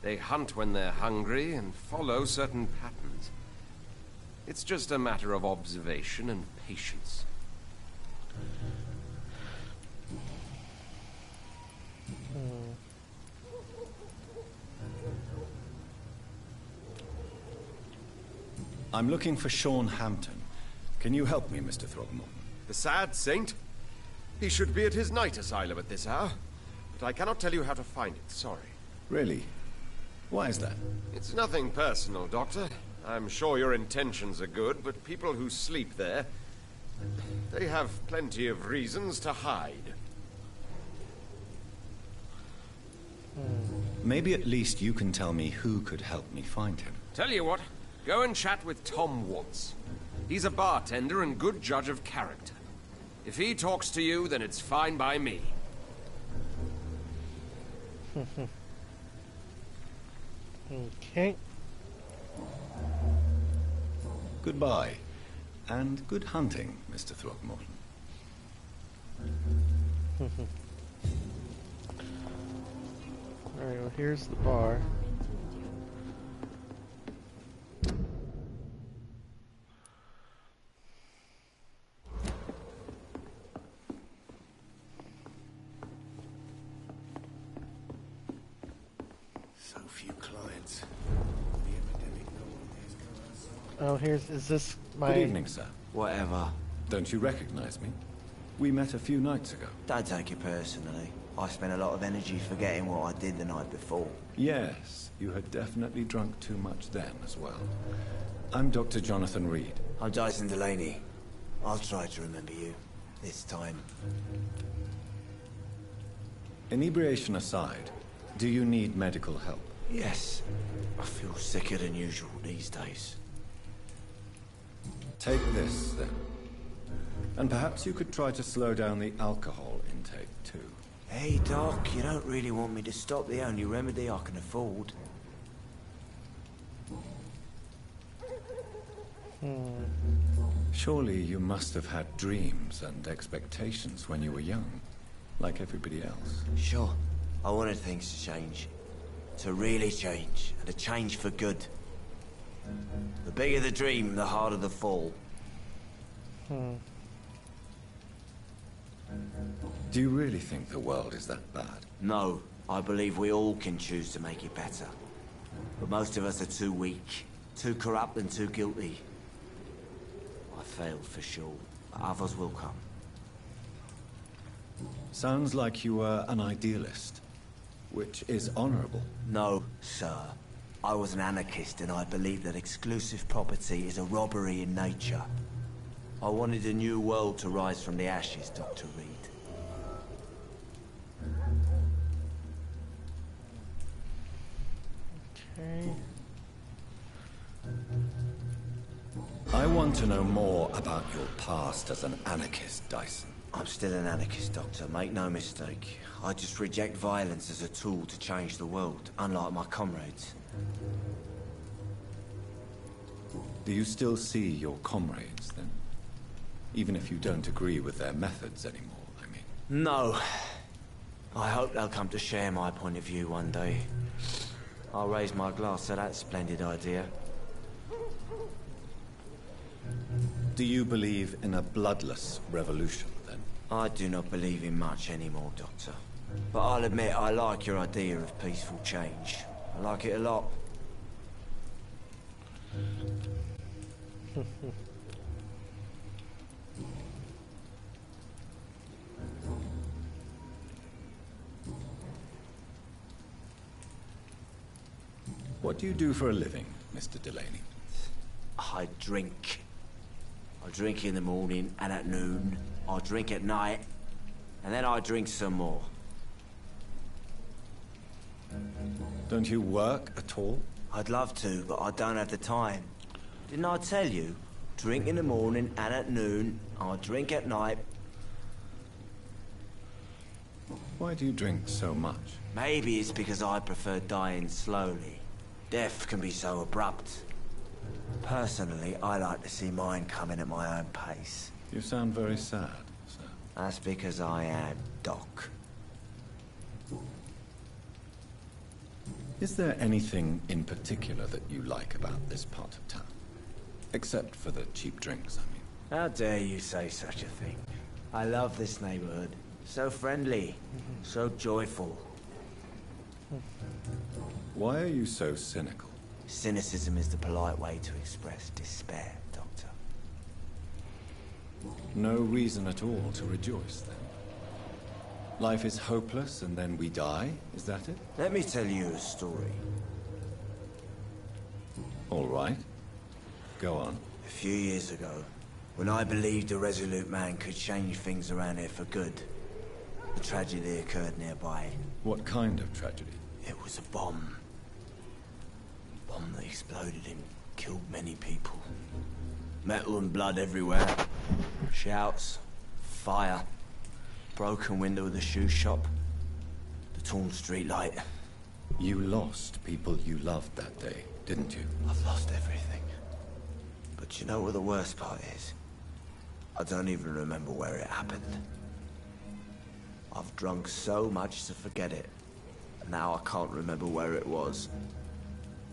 S6: They hunt when they're hungry and follow certain patterns. It's just a matter of observation and patience.
S2: I'm looking for Sean Hampton. Can you help me, Mr. Throgmorton?
S6: The sad saint? He should be at his night asylum at this hour. But I cannot tell you how to find it, sorry.
S2: Really? Why is that?
S6: It's nothing personal, Doctor. I'm sure your intentions are good, but people who sleep there, they have plenty of reasons to hide.
S2: Maybe at least you can tell me who could help me find him.
S6: Tell you what, go and chat with Tom Woods. He's a bartender and good judge of character. If he talks to you, then it's fine by me.
S1: Okay.
S2: Goodbye. And good hunting, Mr. Throgmorton.
S1: Alright, well here's the bar.
S14: So few clients.
S1: Oh, is this my...
S2: Good evening, sir.
S14: Whatever.
S2: Don't you recognize me? We met a few nights ago.
S14: Don't take it personally. I spent a lot of energy forgetting what I did the night before.
S2: Yes, you had definitely drunk too much then as well. I'm Dr. Jonathan Reed.
S14: I'm Jason Delaney. I'll try to remember you. This time.
S2: Inebriation aside, do you need medical help?
S14: Yes. I feel sicker than usual these days.
S2: Take this, then. And perhaps you could try to slow down the alcohol intake, too.
S14: Hey, Doc, you don't really want me to stop the only remedy I can afford.
S2: Surely you must have had dreams and expectations when you were young, like everybody else.
S14: Sure. I wanted things to change. To really change, and to change for good. The bigger the dream, the harder the fall.
S2: Do you really think the world is that bad?
S14: No, I believe we all can choose to make it better. But most of us are too weak, too corrupt and too guilty. I failed for sure, but others will come.
S2: Sounds like you were an idealist, which is honorable.
S14: No, sir. I was an anarchist and I believed that exclusive property is a robbery in nature. I wanted a new world to rise from the ashes, Dr. Reed.
S1: Okay.
S2: I want to know more about your past as an anarchist, Dyson.
S14: I'm still an anarchist, Doctor. Make no mistake. I just reject violence as a tool to change the world, unlike my comrades.
S2: Do you still see your comrades, then? Even if you don't agree with their methods anymore, I mean.
S14: No. I hope they'll come to share my point of view one day. I'll raise my glass to that splendid idea.
S2: Do you believe in a bloodless revolution, then?
S14: I do not believe in much anymore, Doctor. But I'll admit I like your idea of peaceful change. I like it a lot.
S2: What do you do for a living, Mr. Delaney?
S14: I drink. I drink in the morning and at noon. I drink at night. And then I drink some more.
S2: Don't you work at all?
S14: I'd love to, but I don't have the time. Didn't I tell you? Drink in the morning and at noon. I drink at night.
S2: Why do you drink so much?
S14: Maybe it's because I prefer dying slowly. Death can be so abrupt. Personally, I like to see mine coming at my own pace.
S2: You sound very sad, sir.
S14: That's because I am, Doc.
S2: Is there anything in particular that you like about this part of town? Except for the cheap drinks, I mean.
S14: How dare you say such a thing? I love this neighborhood. So friendly, so joyful.
S2: Why are you so cynical?
S14: Cynicism is the polite way to express despair, Doctor.
S2: No reason at all to rejoice, then. Life is hopeless, and then we die? Is that it?
S14: Let me tell you a story.
S2: All right. Go on.
S14: A few years ago, when I believed a resolute man could change things around here for good, a tragedy occurred nearby.
S2: What kind of tragedy?
S14: It was a bomb. A bomb that exploded and killed many people. Metal and blood everywhere. Shouts, fire, broken window of the shoe shop, the torn street light.
S2: You lost people you loved that day, didn't you?
S14: I've lost everything. But you know what the worst part is? I don't even remember where it happened. I've drunk so much to forget it. Now I can't remember where it was.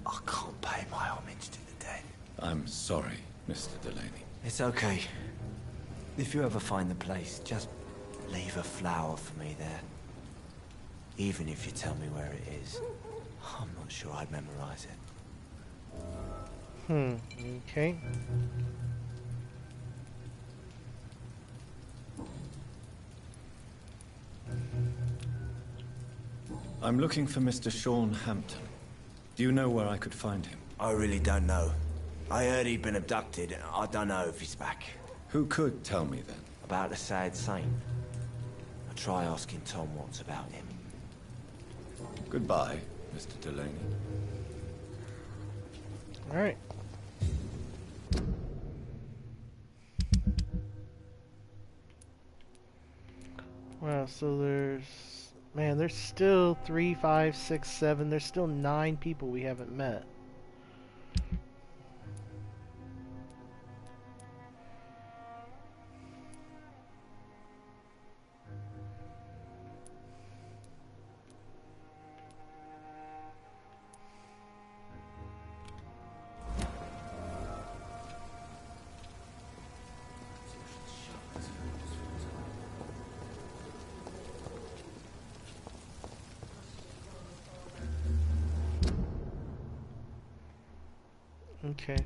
S14: I can't pay my homage to the dead.
S2: I'm sorry, Mr. Delaney.
S14: It's okay. If you ever find the place, just leave a flower for me there. Even if you tell me where it is. I'm not sure I'd memorize it.
S1: Okay.
S2: I'm looking for Mr. Sean Hampton. Do you know where I could find him?
S14: I really don't know. I heard he'd been abducted. I don't know if he's back.
S2: Who could tell me then?
S14: About the sad saint. I'll try asking Tom what's about him.
S2: Goodbye, Mr. Delaney.
S1: All right. Wow, so there's still 3, 5, 6, 7. There's still 9 people we haven't met. Okay.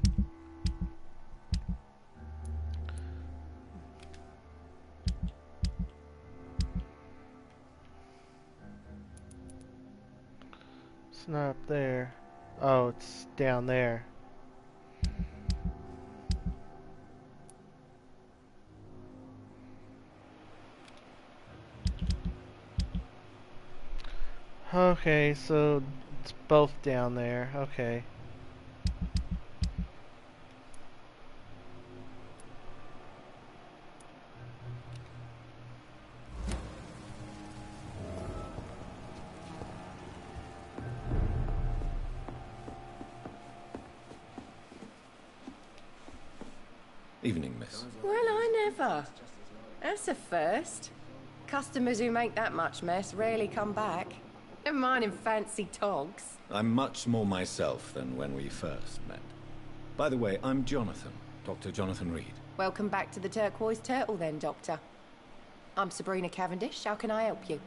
S1: It's not up there. Oh, it's down there. Okay, so it's both down there. Okay.
S2: Evening, miss.
S15: Well, I never. That's a first. Customers who make that much mess rarely come back. Never mind in fancy togs.
S2: I'm much more myself than when we first met. By the way, I'm Jonathan, Dr. Jonathan Reed.
S15: Welcome back to the Turquoise Turtle then, Doctor. I'm Sabrina Cavendish. How can I help you?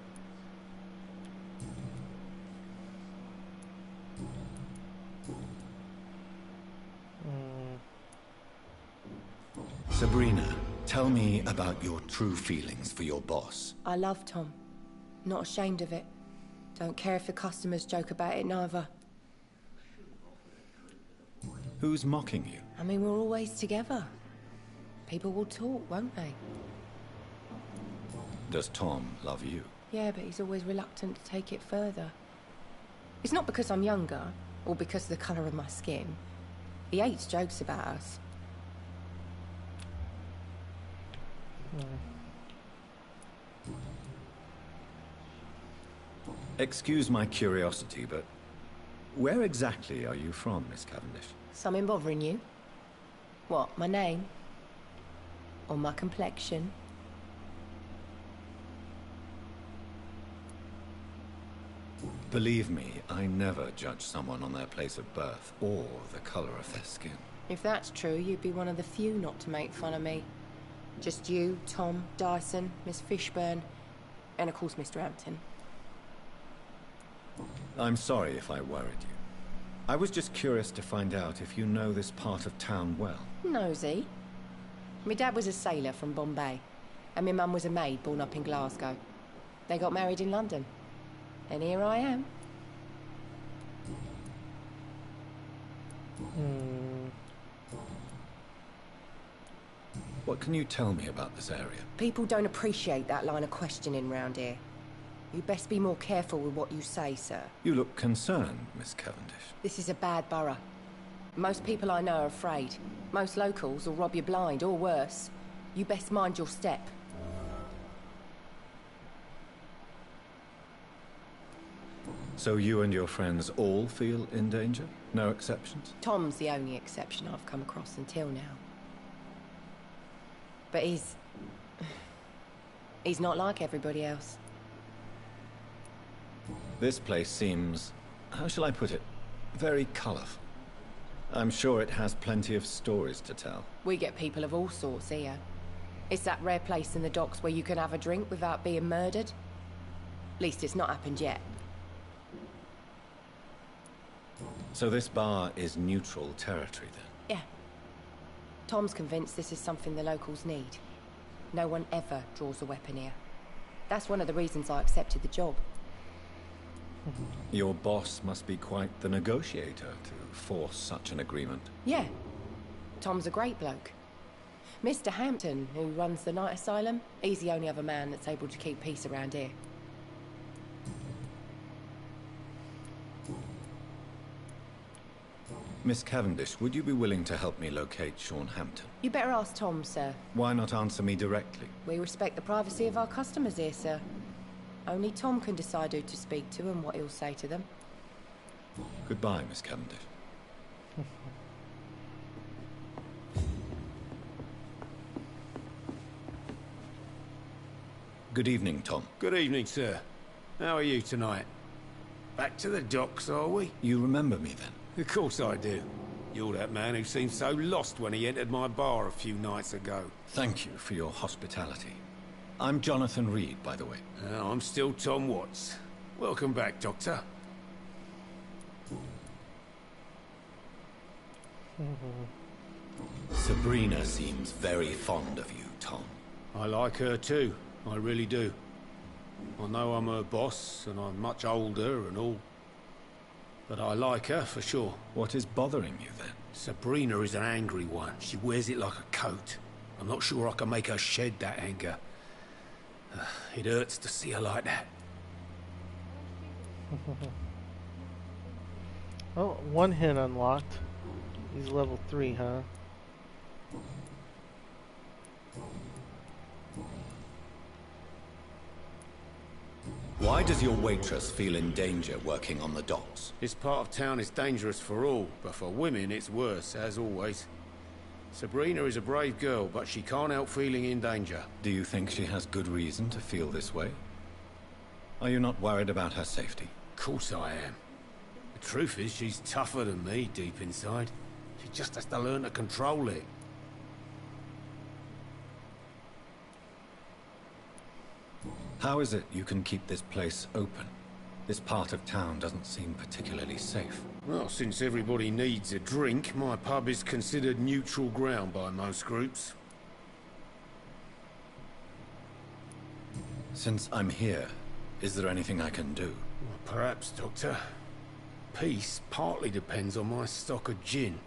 S2: Sabrina, tell me about your true feelings for your boss.
S15: I love Tom. Not ashamed of it. Don't care if the customers joke about it, neither.
S2: Who's mocking you?
S15: I mean, we're always together. People will talk, won't they?
S2: Does Tom love you?
S15: Yeah, but he's always reluctant to take it further. It's not because I'm younger, or because of the colour of my skin. He hates jokes about us.
S2: Excuse my curiosity, but where exactly are you from, Miss Cavendish?
S15: Something bothering you? What, my name? Or my complexion?
S2: Believe me, I never judge someone on their place of birth or the color of their skin.
S15: If that's true, you'd be one of the few not to make fun of me. Just you, Tom, Dyson, Miss Fishburne, and of course Mr. Hampton.
S2: I'm sorry if I worried you.
S16: I was just curious to find out if you know this part of town well.
S15: Nosy. My dad was a sailor from Bombay, and my mum was a maid born up in Glasgow. They got married in London. And here I am.
S16: What can you tell me about this area?
S15: People don't appreciate that line of questioning round here. You best be more careful with what you say, sir.
S16: You look concerned, Miss Cavendish.
S15: This is a bad borough. Most people I know are afraid. Most locals will rob you blind, or worse. You best mind your step.
S16: So you and your friends all feel in danger? No exceptions?
S15: Tom's the only exception I've come across until now. But he's not like everybody else.
S16: This place seems, how shall I put it, very colourful. I'm sure it has plenty of stories to tell.
S15: We get people of all sorts here. It's that rare place in the docks where you can have a drink without being murdered. At least it's not happened yet.
S16: So this bar is neutral territory then?
S15: Yeah. Tom's convinced this is something the locals need. No one ever draws a weapon here. That's one of the reasons I accepted the job.
S16: Your boss must be quite the negotiator to force such an agreement.
S15: Yeah. Tom's a great bloke. Mr. Hampton, who runs the night asylum, he's the only other man that's able to keep peace around here.
S16: Miss Cavendish, would you be willing to help me locate Sean Hampton?
S15: You better ask Tom, sir.
S16: Why not answer me directly?
S15: We respect the privacy of our customers here, sir. Only Tom can decide who to speak to and what he'll say to them.
S16: Goodbye, Miss Cavendish. Good evening, Tom.
S17: Good evening, sir. How are you tonight? Back to the docks, are we?
S16: You remember me then?
S17: Of course I do. You're that man who seemed so lost when he entered my bar a few nights ago.
S16: Thank you for your hospitality. I'm Jonathan Reed, by the way.
S17: I'm still Tom Watts. Welcome back, Doctor.
S16: Sabrina seems very fond of you, Tom.
S17: I like her too. I really do. I know I'm her boss, and I'm much older and all. But I like her, for sure.
S16: What is bothering you, then?
S17: Sabrina is an angry one. She wears it like a coat. I'm not sure I can make her shed that anger. It hurts to see her like that.
S1: Oh, one hit unlocked. He's level 3, huh?
S16: Why does your waitress feel in danger working on the docks?
S17: This part of town is dangerous for all, but for women it's worse, as always. Sabrina is a brave girl, but she can't help feeling in danger.
S16: Do you think she has good reason to feel this way? Are you not worried about her safety?
S17: Of course I am. The truth is, she's tougher than me deep inside. She just has to learn to control it.
S16: How is it you can keep this place open? This part of town doesn't seem particularly safe.
S17: Well, since everybody needs a drink, my pub is considered neutral ground by most groups.
S16: Since I'm here, is there anything I can do?
S17: Well, perhaps, Doctor. Peace partly depends on my stock of gin.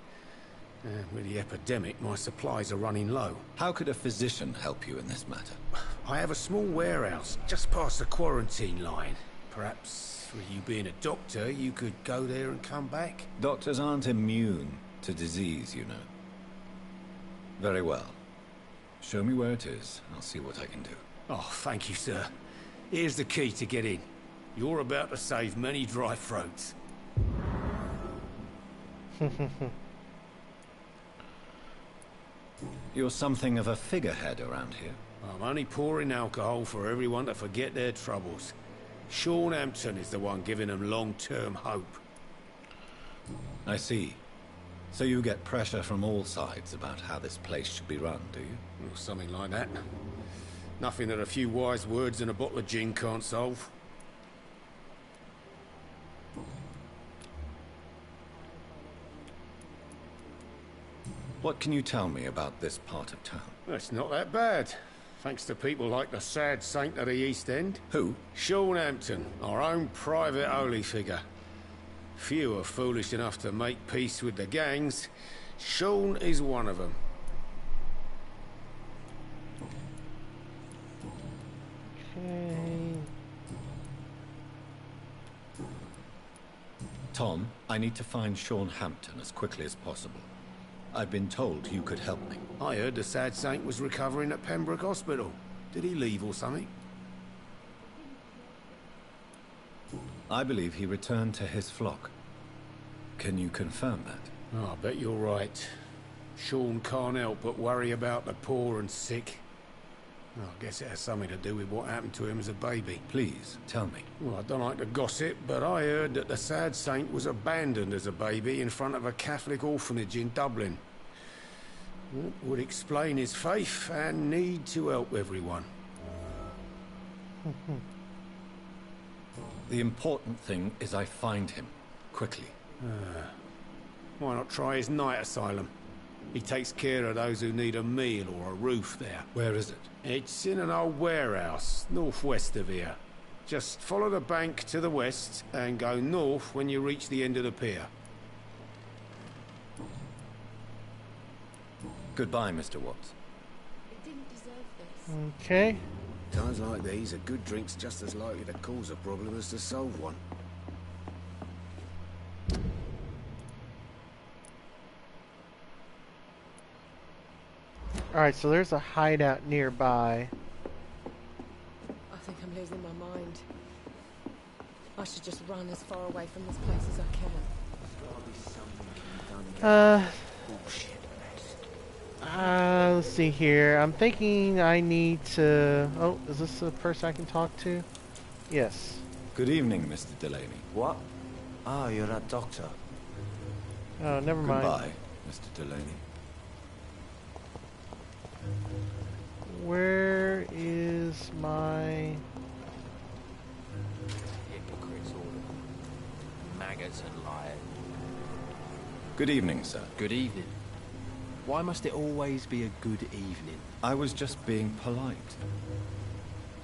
S17: With the epidemic, my supplies are running low.
S16: How could a physician help you in this matter?
S17: I have a small warehouse just past the quarantine line. Perhaps, with you being a doctor, you could go there and come back?
S16: Doctors aren't immune to disease, you know. Very well. Show me where it is, and I'll see what I can do.
S17: Oh, thank you, sir. Here's the key to get in. You're about to save many dry throats.
S16: You're something of a figurehead around here.
S17: I'm only pouring alcohol for everyone to forget their troubles. Sean Hampton is the one giving them long-term hope.
S16: I see. So you get pressure from all sides about how this place should be run, do you?
S17: Or something like that. Nothing that a few wise words and a bottle of gin can't solve.
S16: What can you tell me about this part of town?
S17: It's not that bad. Thanks to people like the sad saint of the East End.
S16: Who?
S17: Sean Hampton, our own private holy figure. Few are foolish enough to make peace with the gangs. Sean is one of them.
S1: Okay.
S16: Tom, I need to find Sean Hampton as quickly as possible. I've been told you could help me.
S17: I heard the sad saint was recovering at Pembroke Hospital. Did he leave or something?
S16: I believe he returned to his flock. Can you confirm that?
S17: Oh, I bet you're right. Sean can't help but worry about the poor and sick. Well, I guess it has something to do with what happened to him as a baby.
S16: Please, tell me.
S17: Well, I don't like to gossip, but I heard that the sad saint was abandoned as a baby in front of a Catholic orphanage in Dublin. That would explain his faith and need to help everyone.
S16: The important thing is I find him, quickly.
S17: Why not try his night asylum? He takes care of those who need a meal or a roof there.
S16: Where is it?
S17: It's in an old warehouse, northwest of here. Just follow the bank to the west and go north when you reach the end of the pier.
S16: Goodbye, Mr. Watts.
S15: It didn't deserve this.
S1: Okay.
S18: Times like these, a good drink's just as likely to cause a problem as to solve one.
S1: Alright, so there's a hideout nearby.
S15: I think I'm losing my mind. I should just run as far away from this place as I can.
S1: Let's see here. I'm thinking I need to... Oh, is this the person I can talk to? Yes.
S16: Good evening, Mr. Delaney.
S14: What? Ah, you're that doctor.
S1: Oh, never mind.
S16: Goodbye, Mr. Delaney.
S1: Where is my...
S14: Hypocrites, all of them. Maggots and liars.
S16: Good evening, sir.
S14: Good evening. Why must it always be a good evening?
S16: I was just being polite.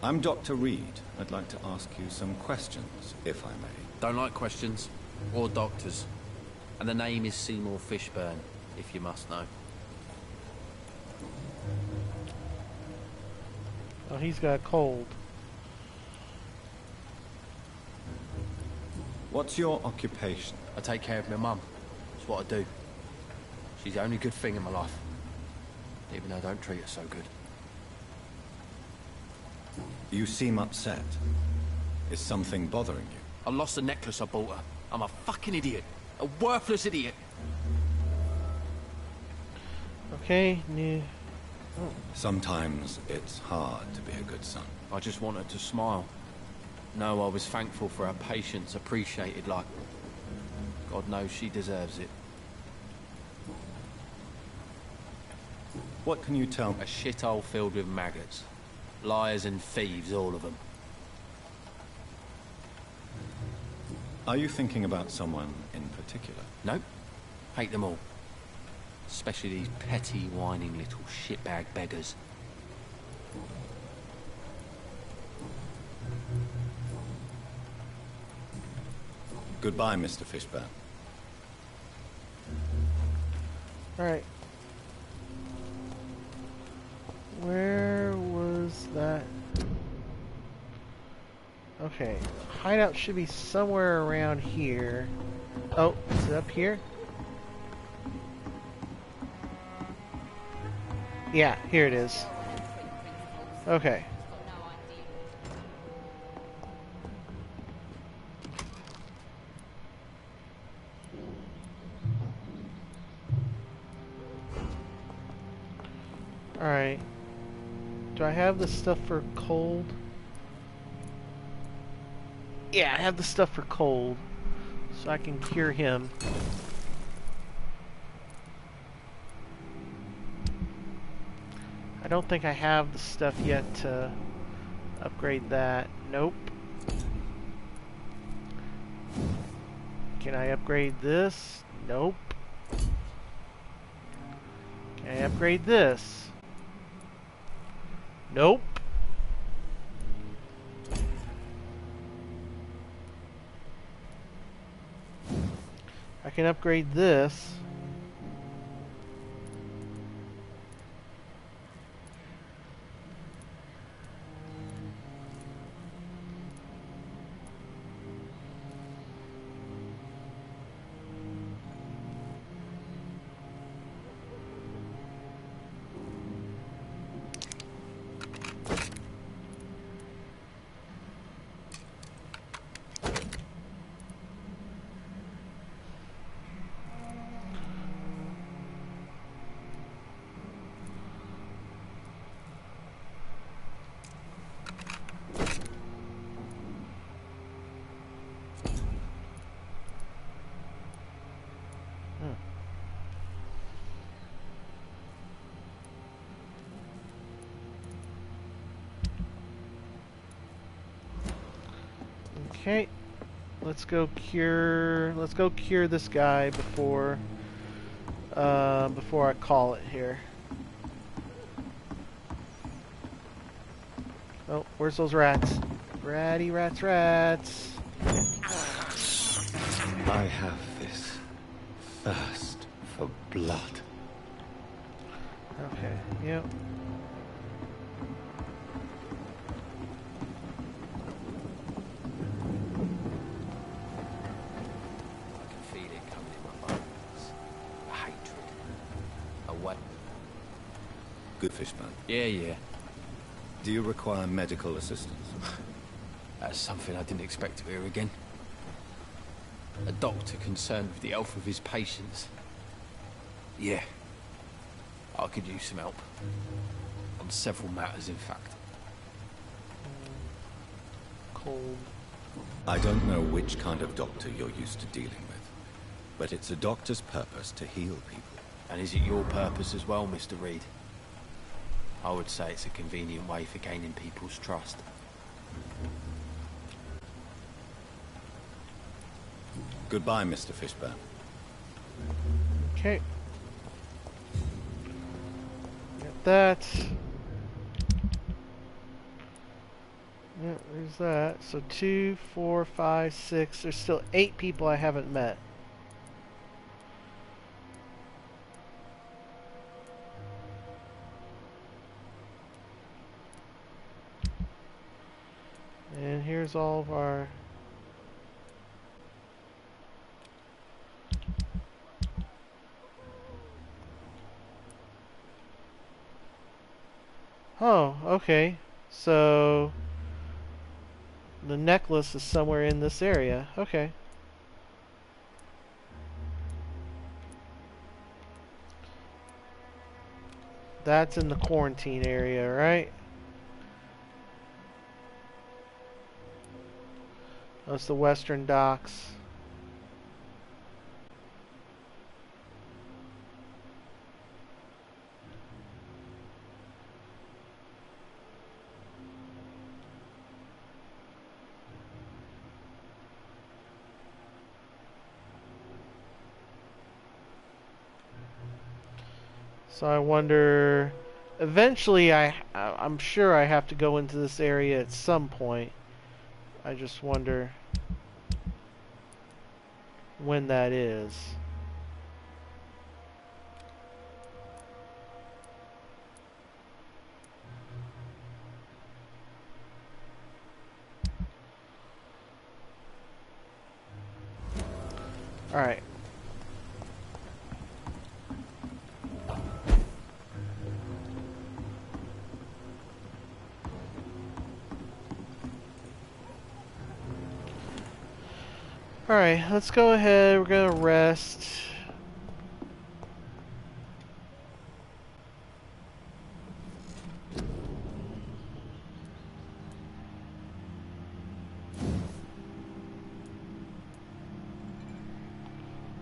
S16: I'm Dr. Reed. I'd like to ask you some questions, if I may.
S14: Don't like questions. Or doctors. And the name is Seymour Fishburne, if you must know.
S1: Oh, he's got a cold.
S16: What's your occupation?
S14: I take care of my mum. It's what I do. She's the only good thing in my life. Even though I don't treat her so good.
S16: You seem upset. Is something bothering you?
S14: I lost the necklace I bought her. I'm a fucking idiot. A worthless idiot.
S1: Okay,
S16: Sometimes it's hard to be a good son.
S14: I just want her to smile. No, I was thankful for her patience, appreciated like... God knows she deserves it.
S16: What can you tell me?
S14: A shithole filled with maggots. Liars and thieves, all of them.
S16: Are you thinking about someone in particular?
S14: Nope. Hate them all. Especially these petty, whining little shitbag beggars.
S16: Goodbye, Mr. Fishburne.
S1: Alright. Where was that? Okay. Hideout should be somewhere around here. Oh, is it up here? Yeah, here it is. Okay. Alright. Do I have the stuff for cold? Yeah, I have the stuff for cold. So I can cure him. I don't think I have the stuff yet to upgrade that. Nope. Can I upgrade this? Nope. Can I upgrade this? Nope. I can upgrade this. Okay, let's go cure this guy before I call it here. Oh, where's those rats? Ratty rats, rats.
S2: I have this thirst for blood.
S1: Okay, yep.
S16: Good Fishburne.
S14: Yeah.
S16: Do you require medical assistance?
S14: That's something I didn't expect to hear again. A doctor concerned with the health of his patients. Yeah. I could use some help. On several matters, in fact.
S1: Cold.
S16: I don't know which kind of doctor you're used to dealing with, but it's a doctor's purpose to heal people.
S14: And is it your purpose as well, Mr. Reed? I would say it's a convenient way for gaining people's trust.
S16: Goodbye, Mr. Fishburne.
S1: Okay. Got that. Yeah, there's that. So 2, 4, 5, 6. There's still 8 people I haven't met. And here's all of our... Oh, okay. So... the necklace is somewhere in this area. Okay. That's in the quarantine area, right? That's the western docks. So I wonder, eventually I'm sure I have to go into this area at some point. I just wonder when that is. All right. Alright, let's go ahead. We're gonna rest.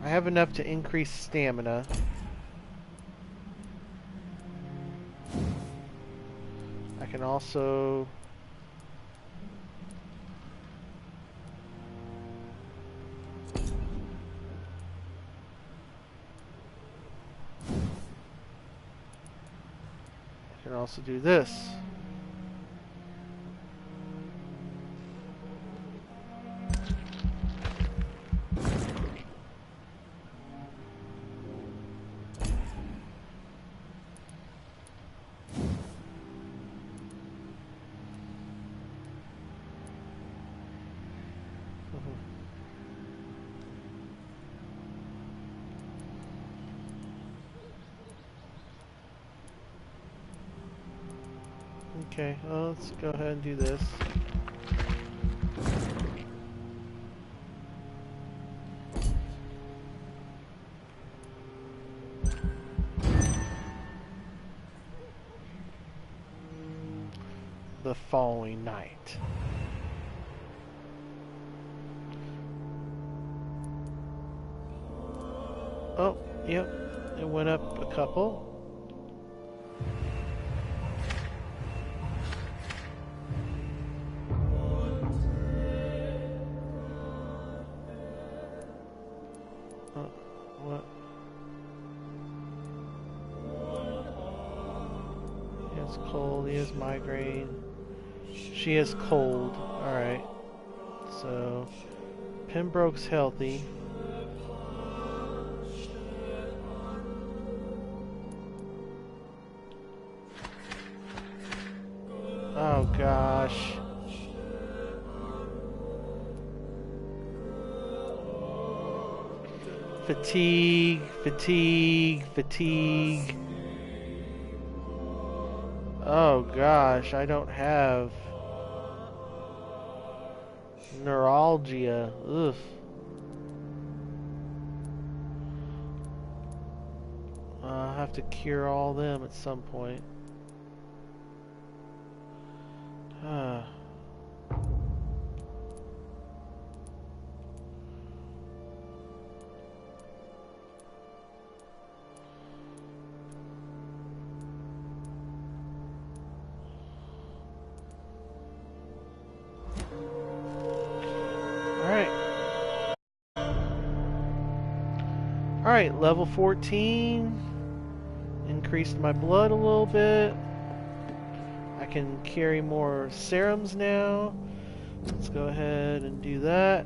S1: I have enough to increase stamina. I can also... also do this. Okay, well, let's go ahead and do this. The following night. Oh, yep, it went up a couple. What? He has cold, he has migraine. She has cold. Alright. So, Pembroke's healthy. Oh gosh. Fatigue, fatigue, fatigue. Oh gosh, I don't have neuralgia. Ugh. I'll have to cure all them at some point. Alright, level 14. Increased my blood a little bit. I can carry more serums now. Let's go ahead and do that.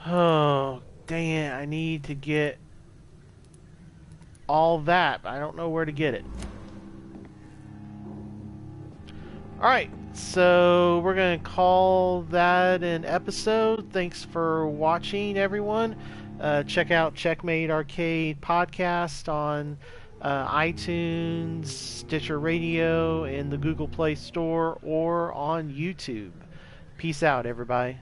S1: Oh, dang it. I need to get all that. I don't know where to get it. Alright, so we're going to call that an episode. Thanks for watching, everyone. Check out Checkmate Arcade Podcast on iTunes, Stitcher Radio, and the Google Play Store, or on YouTube. Peace out, everybody.